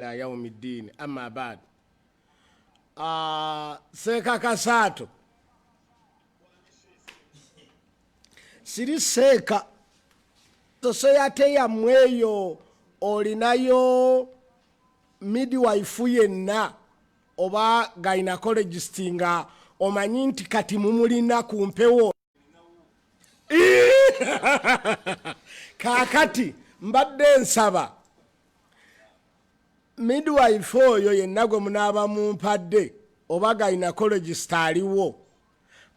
يوم الدين أما بعد سيكا كاساتو siri seka toseyate ya mweyo olinayo midwife yenna oba gynecologist nga omanyi nti kati mumulina ku mpewo kakati mbadde nsaba midwife oyo yenna gwe munaaba mumpadde oba gynecologist aliwo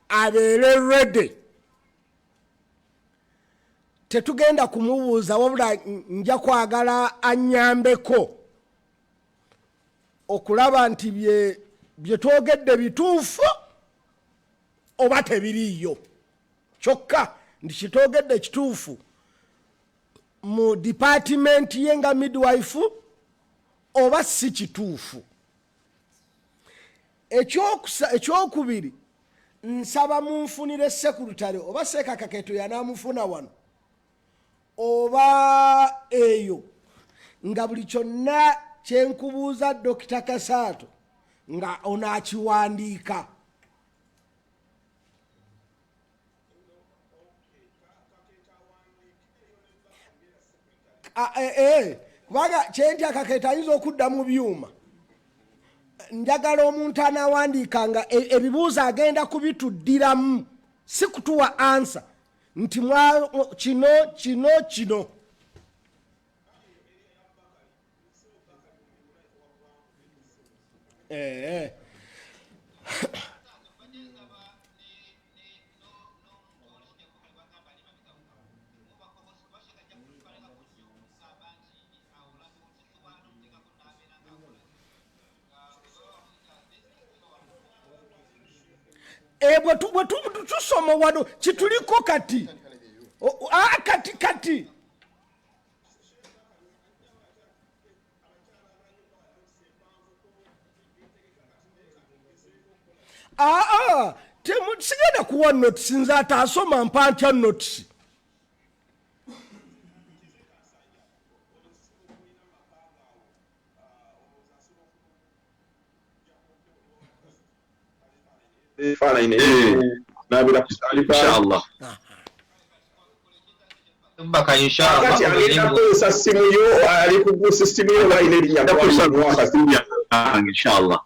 abeere ready. Tetugenda kumubuuza wabula nja kwagala anyambeko okulaba nti bye twogedde bituufu oba tebiriiyo. Kyokka ndi kitwogedde kituufu mu department ye nga midwife oba si kituufu. Ekyokubiri nsaba munfunire secretary oba Sekkadde yanamufuna wano oba eyo nga buli kyonna kyenkubuuza Dr. Kasaato nga onaakiwandiika. Kubaga kyentya Kakete ayinza okudda mu byuma. Njagala omuntu anawandiika nga ebibuuzo agenda kubituddiramu si kutuwa answer nti kino bwe tusoma wano kituliko kati kati sigenda kuwa notisi nze atasoma mpa ntya notisi. Inshallah. Baka inshallah. Kati alina kukozesa simu yo ali ku system yo bayineriya inshallah.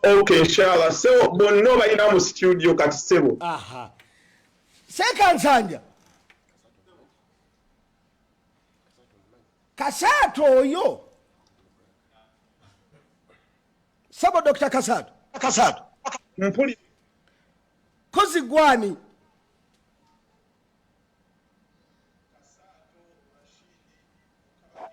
Okay, inshallah. So bonno bayina mu studio kati sebo. Seka Nsanja. Kasaato oyo. Sabo Dr. Kasaato. Mpuli kozi gwani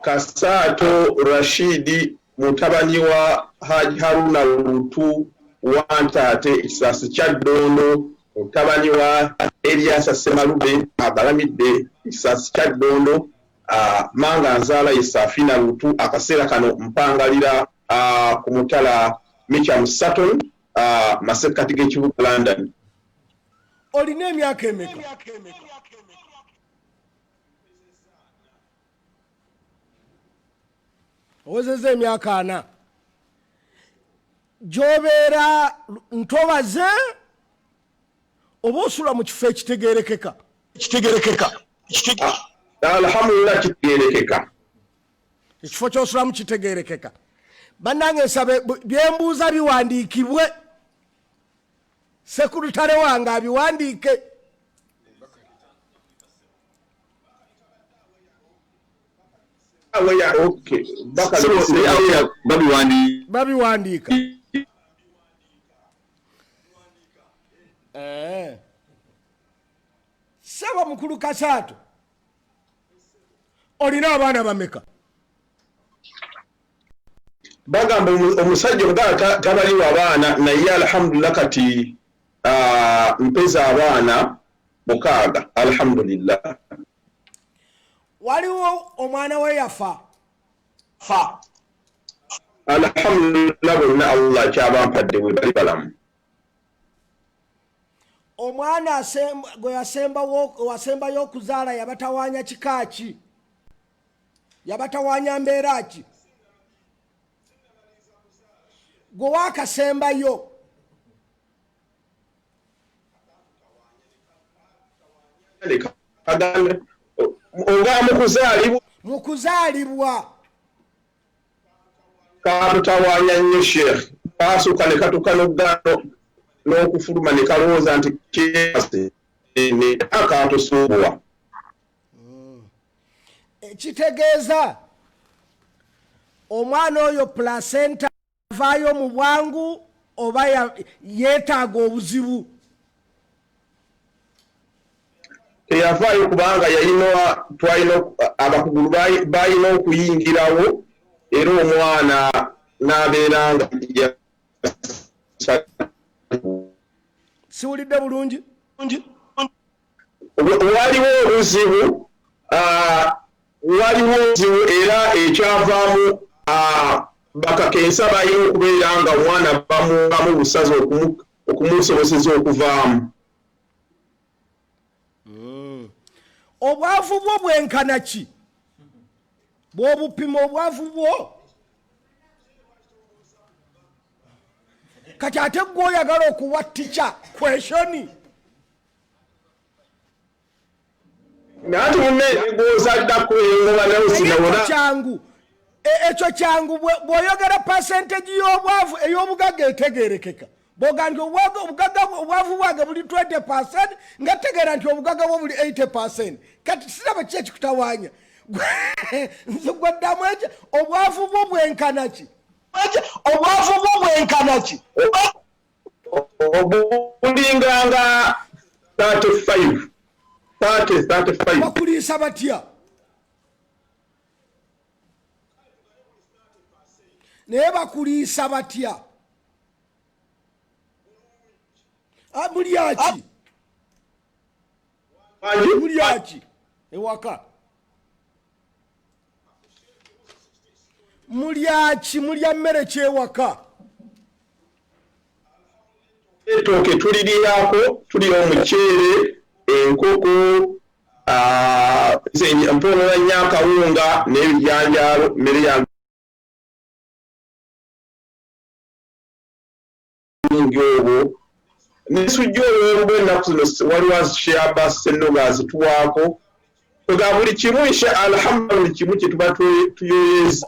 Kasaato Rashidi mutabani wa Haji Haruna Lutu wantate Kisasi kya Ddondo mutabani wa Elias Semalube abalamidde Kisasi kya Ddondo manga nzaala Isafina Lutu akaseera kano mpangalira ku mutala Micham Sutton masekati g'ekibuga London. Olina emyaka emeka? Owezezza emyaka 4. Gy'obeera ntobaze oba osula mu kifo ekitegeerekeka? Alhamdulillah kitegeerekeka. Ekifo ky'osulamu kitegeerekeka. Bannange nsabe byembuuza biwandiikibwe. Sekretary wange abiwandiike. Okay. Babiwandiika. Saba mukulu Kasaato. Olina abaana bameka? Bagamba omusajja nga tabaliwo abaana naye alhamdulillah kati mpeza abaana 6 alhamdulillah. Waliwo omwana we yafa? Alhamdulillah bonna Allah kyabampadde we bali balamu. Omwana gwe wasembayo okuzaala yabatawanya kika ki? Yabatawanya mbeera ki? gwe wakasembayo oba mukuzaalibwa katutawaanya nnyo sheekh kaasooka ne katuuka n'oggano n'okufuluma ne kalowooza nti kyase ne akatusuubula kitegeeza omwana oyo placenta avaayo mu bwangu oba yeetaaga obuzibu teyavaayo kubanga yalina twalina abakugulu balina okuyingirawo era omwana n'abeera nga siwulidde bulungi waliwo obuzibu era ekyavaamu bakakensa balina okubeera nga omwana bamuwamu busazi okumusobozesa okuvaamu obwavu bwo bwenkana ki bw'obupima obwavu bwo kati ate gwe oyagala okuwa tica kweshoni nati munegozaddaku engoba nawusinawona kyangu ekyo kyangu bw'oyogera percentage y'obwavu ey'obugaga etegerekeka bwoga nti obwavu bwange buli 20% nga tegeera nti obugaga bwo buli 80%. kati siraba ki ekikutawaanya nze gwaddamu ekyo obwavu bwo bwenkana ki obwavu bwo bwenkana ki obulinganga 35 bakuliisa batya naye bakuliisa batya mulyaki mulyaki ewaka mulyaki mulya mmere kyewaka etooke tuliryako tulya omuceere enkoko mponola nnyo akawunga n'ebijanjaalo mmere yange obwo nesujja olw'olwo ennaku zino waliwo shaba ssennoga azituwaako oga buli kimu alhamdulillah buli kimu kye tuba tuyoyeza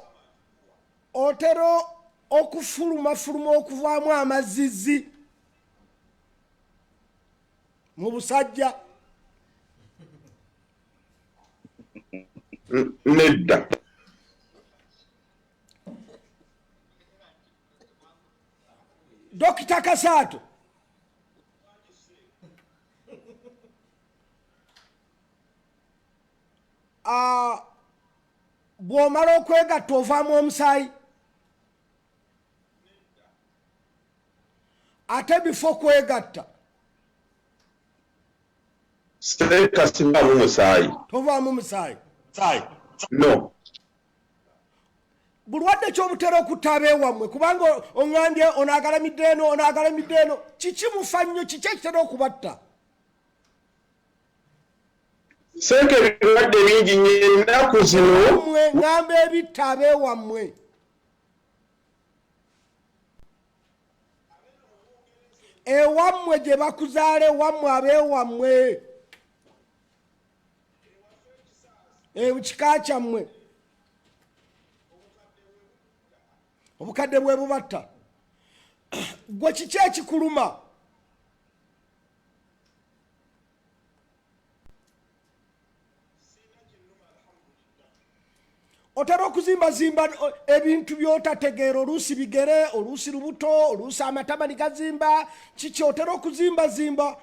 otero okufulumafuluma okuvaamu amazizi mu busajja nedda Dokita Kasaato bw'omala okwegatta ovaamu omusaayi ate bifo kwegatta seeka sivaamu musaayi tovaamu musaayi no bulwadde kyobutera okutta abeewammwe kubanga oŋŋambye onaagalamidde eno onaagalamidde eno kiki mufa nnyo kiki ekitera okubatta senke ebirwadde bingi nnyo ennaku zino mmwe ŋŋamba ebitta abeewammwe ewammwe gye bakuzaala ewammwe abeewammwe kika kyammwe obukadde bwe bubatta gwe kiki ekikuluma otera okuzimbazimba ebintu byotategeera oluusi bigere oluusi lubuto oluusi amatama nigazimba kiki otera okuzimbazimba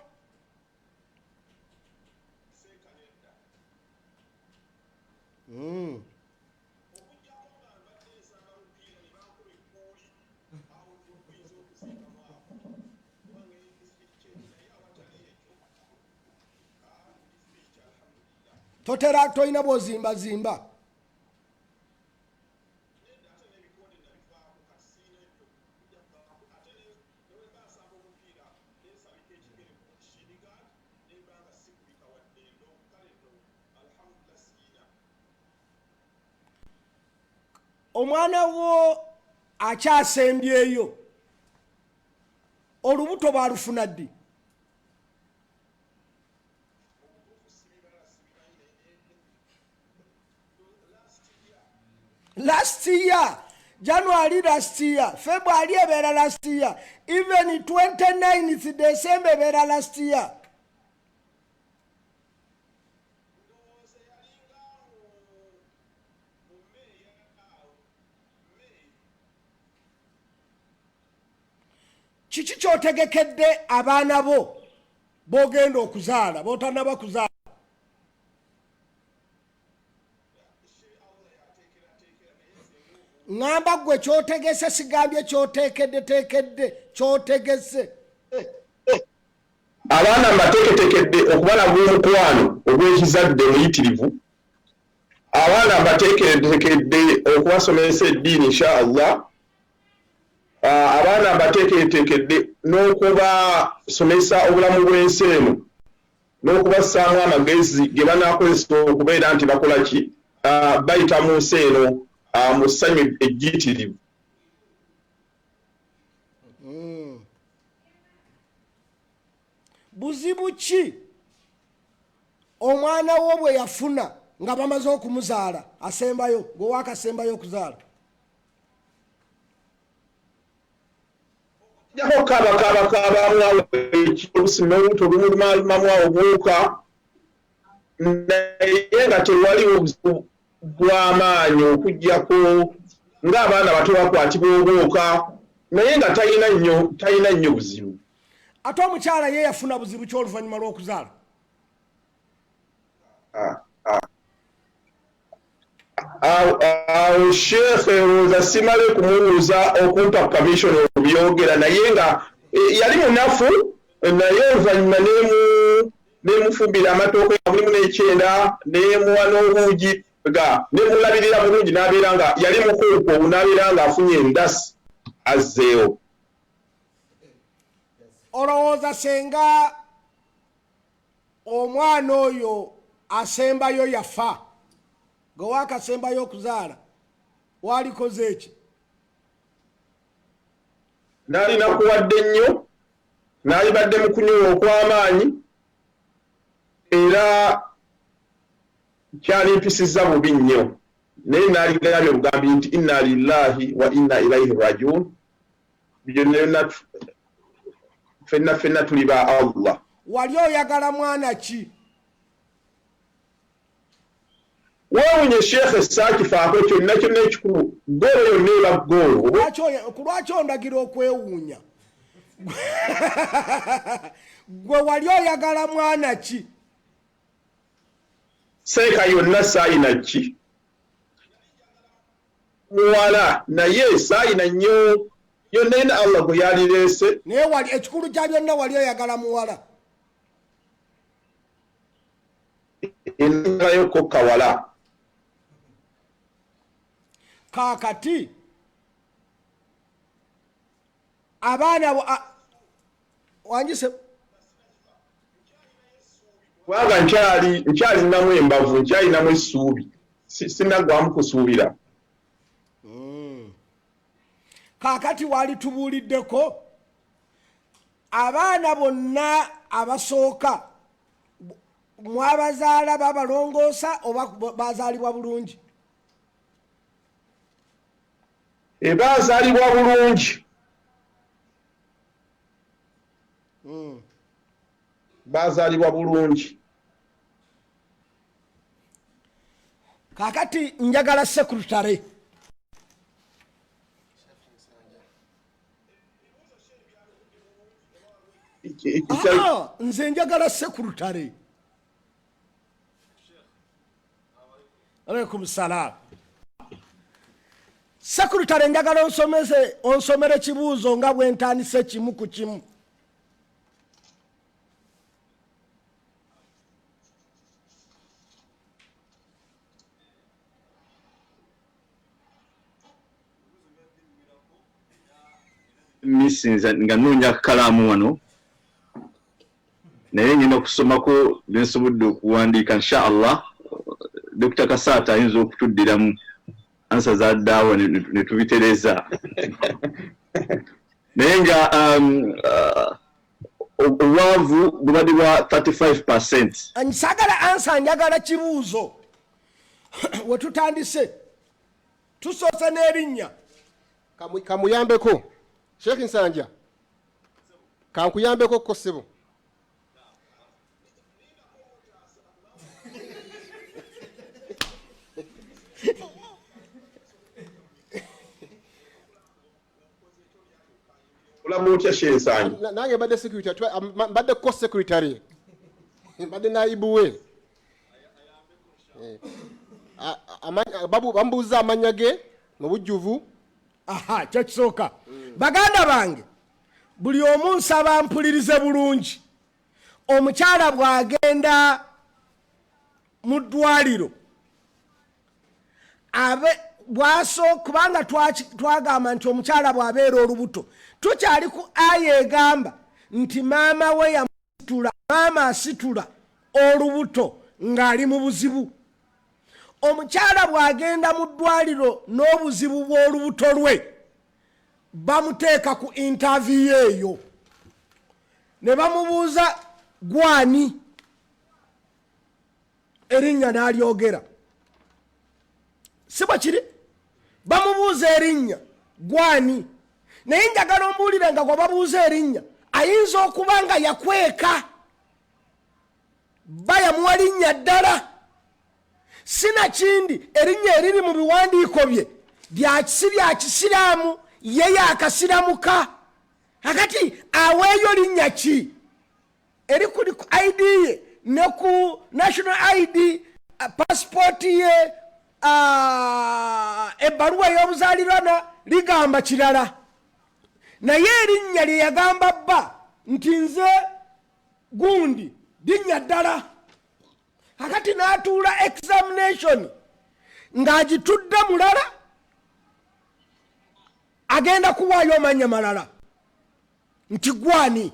totera toyina bwozimbazimba omwana wo akyasembyeyo olubuto balufuna ddi last year January last year, February ebera last year, even 29th December ebera last year. Kiki kyotegekedde abaana bo bogenda okuzaala botanaba kuzaala ngamba gwe kyotegese sigambye kyotekedde kyotegese abaana mbateeketekedde okuba nabw'omukwano ogw'ekizadde muyitirivu abaana mbateeketekedde okubasomesa eddiini inshaallah abaana mbateeketekedde n'okubasomesa obulamu bw'ensi eno n'okubassaamu amagezi ge banaakozesa okubeera nti bakola ki bayita mu nsi eno mu ssanyu ejjiitirivu buzibu ki omwana wo bwe yafuna nga bamaze okumuzaala asembayo gwe waakasembayo okuzaala jako kaabamwawo ekiobusimaobuto obumulumamu obuwuka naye nga tewaliwo obuzibu bw'amaanyi okugjako ng'abaana bato bakwatibwa obuwuka naye nga talina nnyo buzibu ate omukyala ye yafuna buzibu ki oluvannyuma lw'okuzaala awo sheekhe olowooza simale kumubuuza okumpa commission okubyogera naye nga yali munafu naye oluvannyuma nemufumbira amatooke nga mulimu n'ekyenda nemuwa n'obuugi ga nemulabirira bulungi n'abeera nga yali mukuuku obu n'abeera nga afunye endasi azzeewo olowooza senga omwana oyo asembayo yafa gwe waakasembayo okuzaala walikoze eki n'alinakuwadde nnyo n'alibadde mu kunywa okw'amaanyi era kyalimpisizza bubi nnyo naye n'aligabye obugambye nti inna lillahi wa inna ilaihi rajiun byonna ffenna tuli ba Allah wali oyagala mwana ki weewunye sheekhe saakifaako kyonna ekikulu goolo yonna eba goolo kulwaki ondagira okwewuunya gwe wali oyagala mwana ki seeka yonna saayina ki muwala naye saayina nnyo yonna ina Allah gwe yalireese naye wali ekikulu kya byonna wali oyagala muwala enagayo ko kawala kaakati abaana wanjise kubanga nkyalinamu embavu nkyalinamu essuubi sinnaggwamu kusuubira kaakati walitubuuliddeko abaana bonna abasooka mwabazaala babalongoosa oba bazaalibwa bulungi bazaalibwa bulungi bazaalibwa bulungi kaakati njagala sekurutare nze njagala sekurutare alaikum salam sekurutare njagala onsomere ekibuuzo nga bwentandise kimu ku kimu misinza nga noonya kalaamu wano naye ngenda okusomako byensobodde okuwandiika inshallah Dr. Kasata ayinza okutuddiramu ansa zaddaawo ne tubitereza naye nga obwavu bubadde bwa 35%. Nsagala ansa njagala kibuuzo wetutandise tusoose n'erinnya kamuyambeko Sheikh Nsanja kankuyambeko ko ssebo Ulamucha Sheikh Nsanja nange badde security badde ko secretary badde naibu we babu bambuza amanya ge mu bujjuvu. Aha, kyo kisooka. Baganda bange, buli omu nsaba mpulirize bulungi. Omukyala bw'agenda mu ddwaliro kubanga twagamba nti omukyala bw'abeera olubuto, tukyali ku aya egamba nti maama we yamusitula, maama asitula olubuto ng'ali mu buzibu. Omukyala bw'agenda mu ddwaliro n'obuzibu bw'olubuto lwe, bamuteeka ku interview eyo ne bamubuuza gwani, erinnya n'alyogera. Si bwe kiri? Bamubuuza erinnya gwani, naye njagala ombuulire nga gwe babuuza erinnya ayinza okuba nga yakweka, bayamuwa linnya ddala. Sinakindi erinnya eriri mu biwandiiko bye lya kisiraamu, ye yakasiramuka. Akati aweeyo linnya ki eri ku ID ye ne ku national ID passport ye, ebbaluwa y'obuzaalirwana ligamba kirala, naye erinnya lye yagamba bba nti nze gundi linnya ddala. Akati n'atuula examination ng'agitudde mulala, agenda kuwaayo amanya malala nti gwani,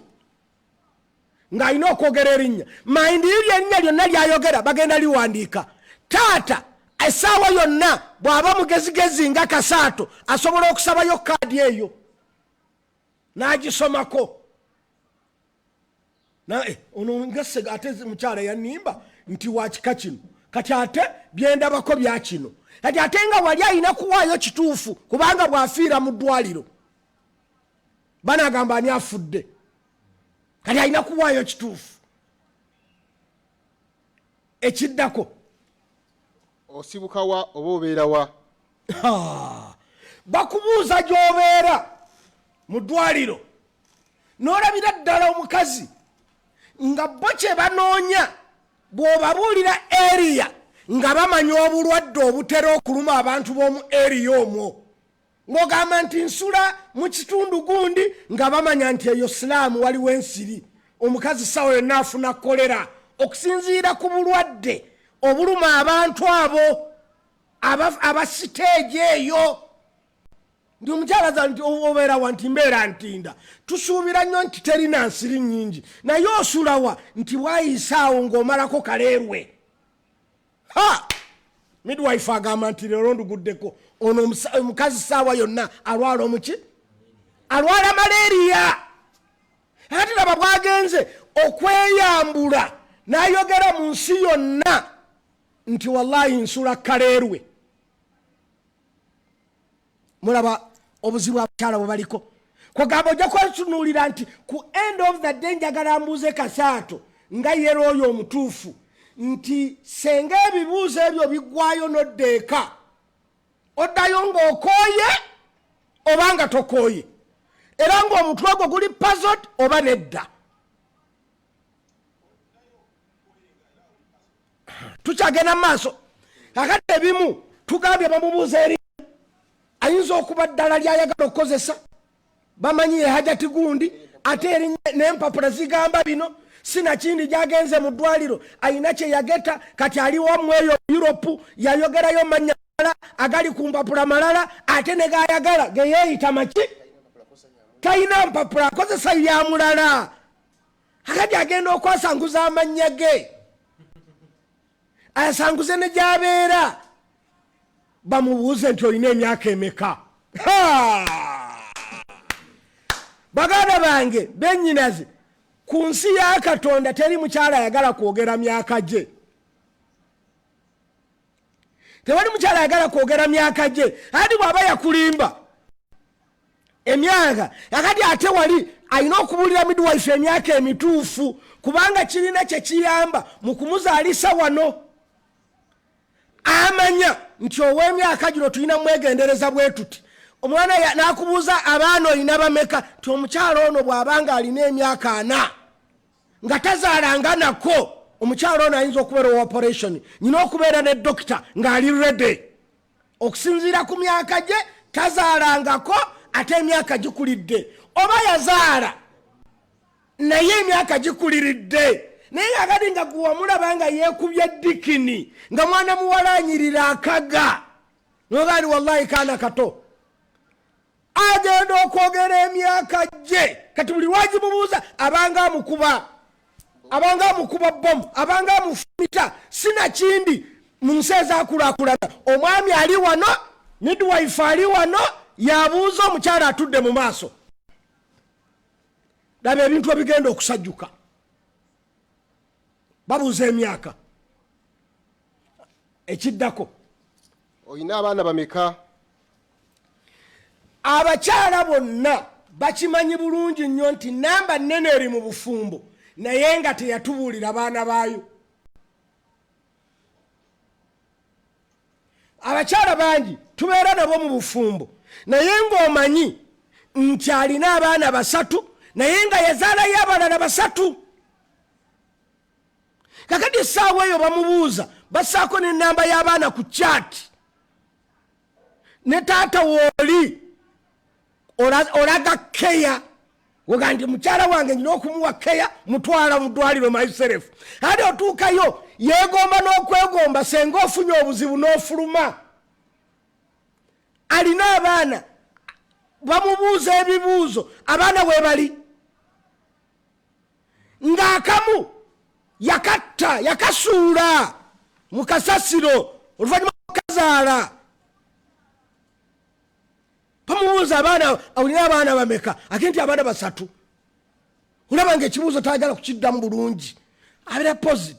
ng'alina okwogera erinnya. Mayindi liri erinnya lyonna lyayogera bagenda liwandiika. Taata essaawa yonna bw'aba mugezigezi nga Kasaato asobola okusabayo kaadi eyo n'agisomako. Ono ngasega ate mukyala yanimba nti wa kika kino, kati ate byendabako bya kino, kati ate nga wali alina kuwaayo kituufu, kubanga bw'afiira mu ddwaliro banagamba ani afudde, kati alina kuwaayo kituufu. Ekiddako osibuka wa oba obeera wa? Bakubuuza gy'obeera mu ddwaliro n'olabira ddala omukazi nga bo kye banoonya bw'obabuulira area nga bamanya obulwadde obutera okuluma abantu b'omu area omwo, ng'ogamba nti nsula mu kitundu gundi nga bamanya nti eyo Silaamu waliwo ensiri, omukazi sawa yonna afuna kolera, okusinziira ku bulwadde obuluma abantu abo abasiteegi eyo. Ndi omukyala nti obeera wa nti mbeera ntinda, tusuubira nnyo nti terina nsiri nnyingi, naye osulawa nti bwayisaawo ng'omalako kaleerwe. Midwife agamba nti leero nduguddeko, ono omukazi saawa yonna alwala omuki? Alwala malaria. Ati laba bwagenze okweyambula n'ayogera mu nsi yonna nti wallahi nsula kaleerwe. Mulaba obuzibu abakyala bwe baliko. Kwagamba ojja kwetunuulira nti ku end of the day njagala mbuuze Kasaato nga yera oyo omutuufu nti senga ebibuuzo ebyo biggwayo n'oddeeka, oddayo ng'okooye oba nga tokooye, era ng'omutwe gwo guli puzzled oba nedda. Tukyagenda mu maaso. Kakati ebimu tugambye bamubuuza eri ayinza okuba ddala ly'ayagala okukozesa, bamanyi ye hajati gundi, ate eri n'empapula zigamba bino. Sinakindi gyagenze mu ddwaliro ayina kye yageta, kati aliwo mweyo Europe yayogerayo manya malala agali ku mpapula malala, ate ne gayagala ge yeeyita maki talina mpapula akozesa ya mulala. Akati agenda okwasanguza amannya ge, ayasanguze ne gy'abeera, bamubuuze nti olina emyaka emeka. bange bennyinaze ku nsi ya Katonda teri mukyala ayagala kwogera myaka gye. Tewali mukyala ayagala kwogera myaka gye. Ati bw'aba yakulimba emyaka akati ate wali alina okubuulira midwife emyaka emituufu kubanga kirina kye kiyamba mu kumuzaalisa wano. Amanya nti ow'emyaka gino tulina mwegendereza bwe tuti. Omwana n'akubuuza abaana olina bameka ti omukyalo ono bw'abanga alina emyaka 4 nga tazaalanga nako omukyalo ono ayinza okubeera owa operation nyina okubeera ne dokita ng'ali ready okusinziira ku myaka gye tazaalangako ate emyaka gikulidde oba yazaala naye emyaka gikuliridde naye ng'akati nga gwe wamulaba nga yeekubye dikini nga mwana muwala anyirira akaga nogaali wallahi kaana kato agenda okwogera emyaka gye kati buli wagimubuuza abanga amukuba bomu abanga amufumita sinakindi mu nsi ezaakulaakulana. Omwami ali wano midwife ali wano yabuuza omukyala atudde mu maaso. Laba ebintu ebigenda okusajjuka babuuza emyaka. Ekiddako olina abaana bameka? Abakyala bonna bakimanyi bulungi nnyo nti namba nnene eri mu bufumbo naye nga teyatubuulira baana baayo. Abakyala bangi tubeera nabo mu bufumbo naye ng'omanyi nti alina abaana 3 naye nga yazaalayo abalala 3. Kakati essaawa eyo bamubuuza bassaako n'ennamba y'abaana ku kyati ne taata wooli olaga keya woga nti mukyala wange nyina okumuwa keya mutwala mu ddwaliro myself. Ate otuukayo yeegomba n'okwegomba senga ofunye obuzibu n'ofuluma. Alina abaana bamubuuza ebibuuzo abaana we bali ng'akamu yakatta yakasuula mu kasasiro oluvannyuma lw'okazaala. Bamubuuza abaana olina abaana bameka ate nti abaana 3. Olaba ng'ekibuuzo tayagala kukiddamu bulungi abeera pozi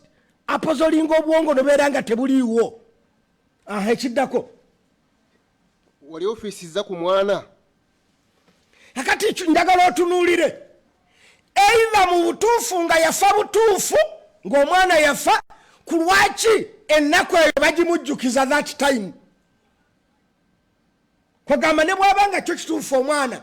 apozi olinga obwongo nobeera nga tebuliiwo. Ekiddako wali ofiisiza ku mwana akati njagala otunuulire eitha mu butuufu nga yafa butuufu ng'omwana yafa ku lwaki ennaku eyo bagimujjukiza that time. Kwagamba ne bw'abanga kyo kituufu omwana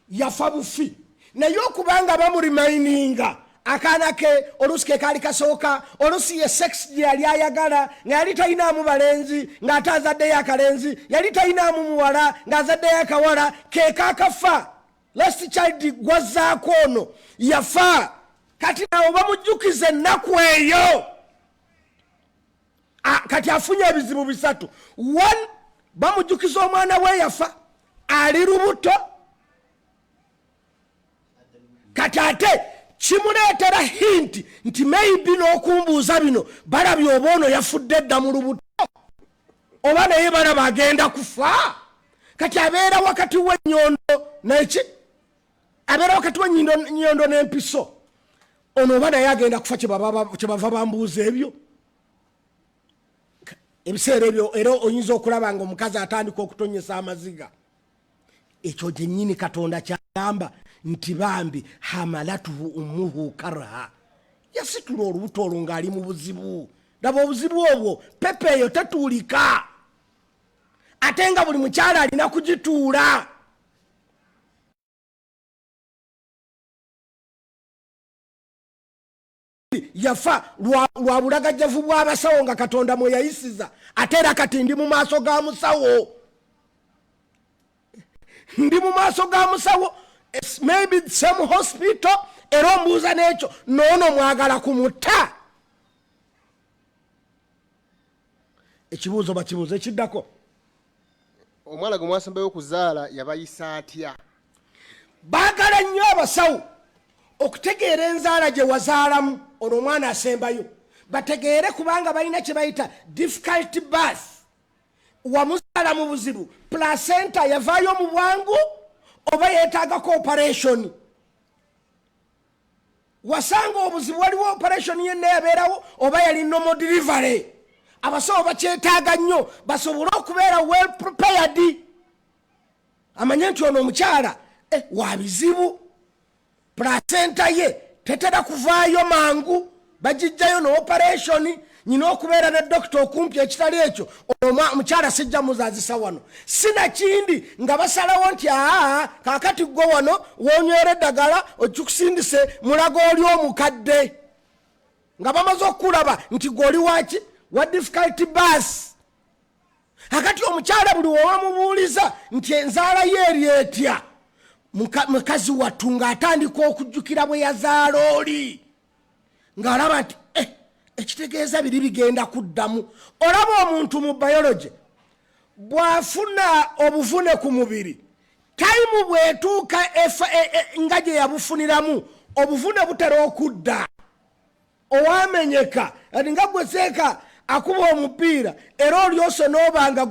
yafa bufi naye okubanga bamurimayininga akaana ke oluusi ke kaali kasooka oluusi ye sex gye yali ayagala nga yali talinaamu balenzi ng'ate azaddeyo akalenzi yali talinaamu muwala ng'azaddeyo akawala ke kaakafa last child gwazzaako ono yafa. Kati nawo bamujjukiza ennaku eyo kati afunye ebizibu 3. 1 bamujjukiza omwana we yafa ali lubuto kati ate kimuleetera hinti nti maybe n'okumbuuza bino balabye oba ono yafudde dda mu lubuto oba naye balaba agenda kufa. Kati abeera wakati w'ennyondo neki abeera wakati w'ennyondo n'empiso ono oba naye agenda kufa kyebava bambuuza ebyo. Ebiseera ebyo era oyinza okulaba nga omukazi atandika okutonyesa amaziga. Ekyo gyennyini Katonda kyagamba nti bambi hamalatuhu ummuhu karaha yasitula olubuto olwo ng'ali mu buzibu. Laba obuzibu obwo pepe eyo tetuulika ate nga buli mukyala alina kugituula. Yafa lwa bulagajjavu bw'abasawo nga Katonda mwe yayisiza ate era kati ndi mu maaso ga musawo. Ndi mu maaso ga musawo maybe the same hospital era ombuuza n'ekyo noono mwagala kumutta. Ekibuuzo bakibuuza. Ekiddako omwana gwe mwasembayo okuzaala yabayisa atya? Baagala nnyo abasawo okutegeera enzaala gye wazaalamu ono omwana asembayo bategeere kubanga balina kye bayita difficult birth. Wamuzaala mu buzibu placenta yavaayo mu bwangu oba yeetaagako operation. wasanga obuzibu waliwo operation yenna yabeerawo oba yali normal delivery abasawo bakyetaaga nnyo basobole okubeera well prepared amanye nti ono omukyala wa bizibu placenta ye tetera kuvaayo mangu bagijjayo no operation nyina okubeera ne dokita okumpi ekitali ekyo omukyala sijja muzaazisa wano sina kindi nga basalawo nti kakati gwe wano wonywera eddagala okikusindise mulago oli omukadde nga bamaze okulaba nti gwoli waki wa difficult bus akati omukyala buli wowamubuuliza nti enzaala ye eri etya mukazi wattu ng'atandika okujjukira bwe yazaala oli ng'alaba nti ekitegeeza biri bigenda kuddamu olaba omuntu mu biology bw'afuna obuvune ku mubiri tayimu bwetuuka nga gye yabufuniramu obuvune butera okudda owamenyeka ati nga gweseeka akuba omupiira era olyose n'obanga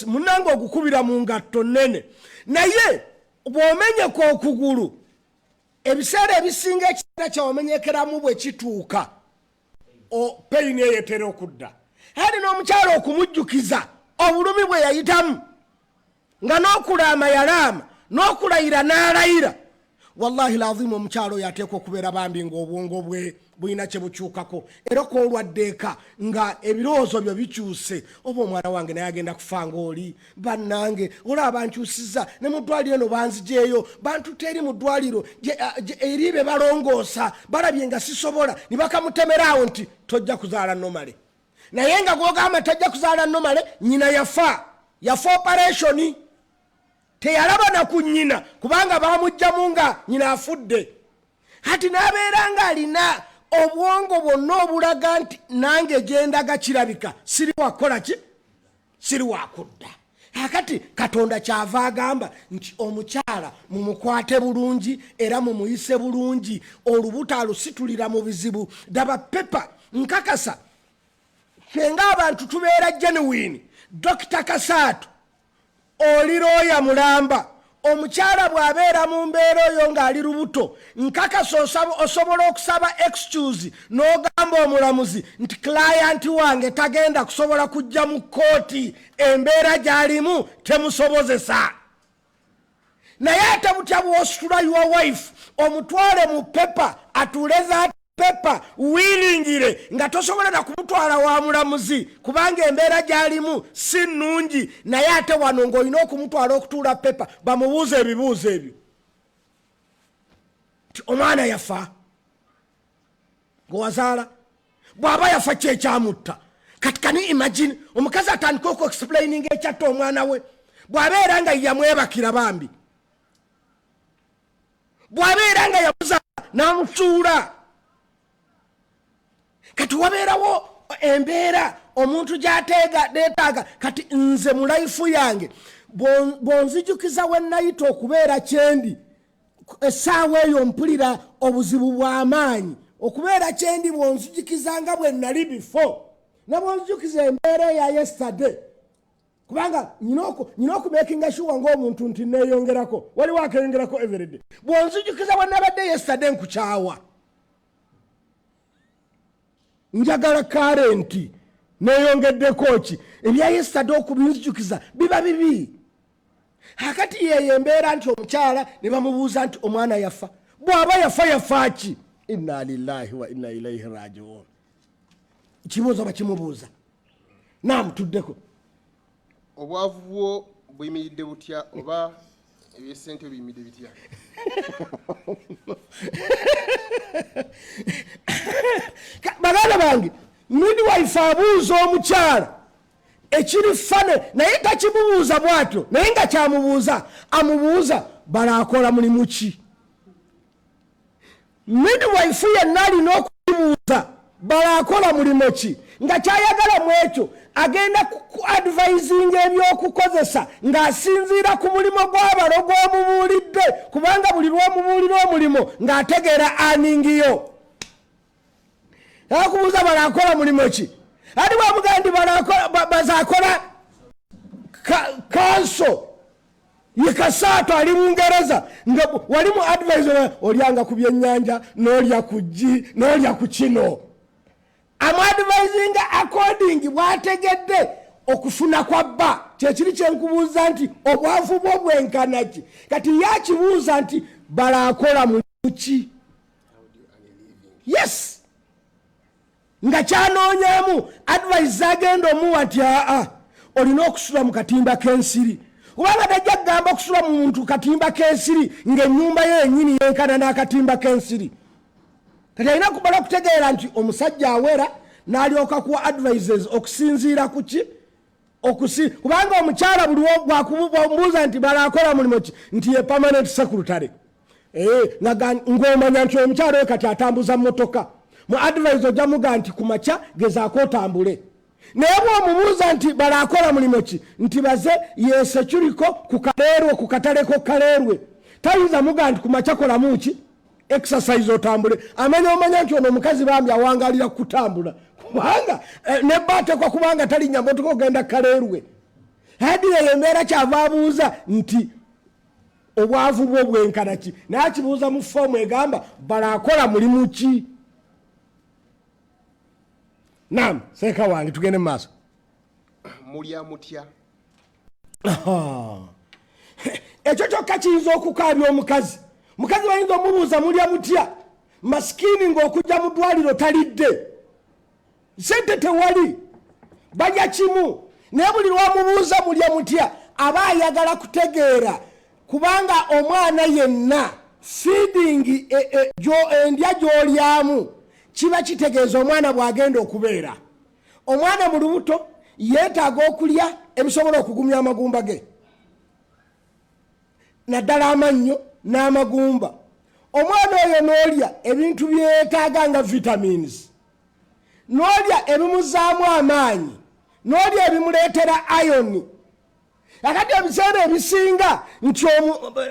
munange ogukubira mu ngatto nnene naye bw'omenyeka okugulu ebiseera ebisinga ekiseera kyawamenyekeramu bwe kituuka peyini eyetera okudda hadi n'omukyalo okumujjukiza obulumi bwe yayitamu nga n'okulaama yalaama n'okulayira n'alayira wallahi lazimu omukyalo oyo ateekwa okubeera bambi ng'obwongo bwe bulina kye bukyukako era koolwaddeeka nga ebirowoozo byo bikyuse oba omwana wange naye agenda kufa ng'oli bannange olaba bankyusiza ne mu ddwaliro eno banzijeeyo bantutte eri mu ddwaliro eri be balongoosa balabye nga sisobola ne bakamutemeraawo nti tojja kuzaala nomale naye nga gwogamba tajja kuzaala nomale nyina yafa operation teyalaba na ku nnyina kubanga bamugjamu nga nyina afudde hati n'abeera nga alina obwongo bwonna obulaga nti nange gyendaga kirabika siri wakola ki siri wakudda akati katonda kyava agamba nti omukyala mumukwate bulungi era mumuyise bulungi olubuto alusitulira mu bizibu daba pepa nkakasa fenga abantu tubeera genuine Dr. Kasatu oli looya mulamba omukyala bw'abeera mu mbeera oyo ng'ali lubuto nkakasa osobola okusaba excuse n'ogamba omulamuzi nti client wange tagenda kusobola kujja mu kooti embeera gy'alimu temusobozesa naye ate butya bw'ositula your wife omutwale mu pepa atuleza pepa wiringire nga tosobola na kumutwala wa mulamuzi kubanga embeera gy'alimu si nnungi naye ate wano ng'olina okumutwala okutuula pepa bamubuuza ebibuuzo ebyo ti omwana yafa gwewazaala bw'aba yafa kyekyamutta kati kani imagine omukazi atandika okuexplaininga ekyatta omwana we bw'abeera nga yamwebakira bambi bw'abeera nga yamuzaala n'amutuula kati wabeerawo embeera omuntu gy'ateetaaga kati nze mu layifu yange bw'onzijukiza we nayita okubeera kyendi essaawa eyo mpulira obuzibu bw'amaanyi okubeera kyendi bw'onzijukiza nga bwe nali before ne bw'onzijukiza embeera eya yesterday kubanga nyina okumakinga sure ng'omuntu nti neeyongerako waliwo akeyongerako everyday bw'onzijukiza we nabadde yesterday nkukyawa njagala karenti neyongeddeko ki ebya yesterday okubinzijukiza biba bibi hakati yeye embeera nti omukyala ne bamubuuza nti omwana yafa bw'aba yafa ki inna lillahi wa inna ilaihi rajiun kibuuzo bakimubuuza namutuddeko obwavu bwo buyimiridde butya oba ebyesente biyimiridde bitya baganda bange midwife abuuza omukyala ekiri fane naye takimubuuza bwatyo naye nga kyamubuuza amubuuza balaakola mulimu ki midwife yenna alina okukibuuza balaakola mulimu ki nga kyayagala mu ekyo agenda ku advisinga ebyokukozesa ng'asinziira ku mulimo gw'abalo gw'omubuulidde kubanga buli lw'omubuulira omulimo ng'ategeera aningiyo akubuuza balaakola mulimo ki ati bwamugamba nti bazaakola kanso Yekasato ali mungereza nga wali mu advisor olyanga ku byennyanja n'olya ku ggi n'olya ku kino. Amu advising according bwategedde okufuna kwa bba. Kyekiri kyenkubuuza nti obwavu bwo bwenkana ki? Kati yakibuuza nti bala akola mu ki? Yes. Nga kyanoonyaamu advice agenda omuwa nti olina okusula mu katimba k'ensiri. Kubanga tajja kugamba okusula mu muntu katimba k'ensiri ng'ennyumba ye yennyini yenkana n'akatimba k'ensiri. Kati alina kubala okutegeera nti omusajja awera n'alyoka kuwa advices okusinziira ku ki? Kubanga omukyala buli bw'akubuuza nti bala akola mulimu ki? Nti ye permanent secretary. Ng'omanya nti omukyala we kati atambuza mmotoka. Mu advice ojja muga nti ku makya gezaako otambule. Naye bw'omubuuza nti bala akola mulimu ki? Nti baze yesekiriko ku kaleerwe ku kataleko kaleerwe. Tayinza muga nti ku makya kolamu ki? Exercise otambule. Omanya nti ono omukazi bambi awangalira kutambula. Kubanga nebbatekwa kubanga talinnya mmotoka ogenda kaleerwe. Hadire yembeera kyava abuuza nti obwavu bwo bwenkana ki? Naye akibuuza mu foomu egamba bala akola mulimu ki? Naam, seeka wange tugende mu maaso. Mulya mutya? Ekyo kyokka kiyinza okukaabya omukazi. Mukazi bayinza omubuuza mulya mutya? Masikini ng'okujja mu ddwaliro talidde. Sente tewali. Balya kimu. Naye buli lwamubuuza mulya mutya aba ayagala kutegeera. Kubanga omwana yenna feeding endya gy'olyamu kiba kitegeeza omwana bw'agenda okubeera. Omwana mu lubuto yeetaaga okulya ebisobola okugumya amagumba ge. Naddala amannyo n'amagumba. Omwana oyo n'olya ebintu byetaaga nga vitamins. N'olya ebimuzaamu amaanyi. N'olya ebimuleetera iron. Akati ebiseera ebisinga nti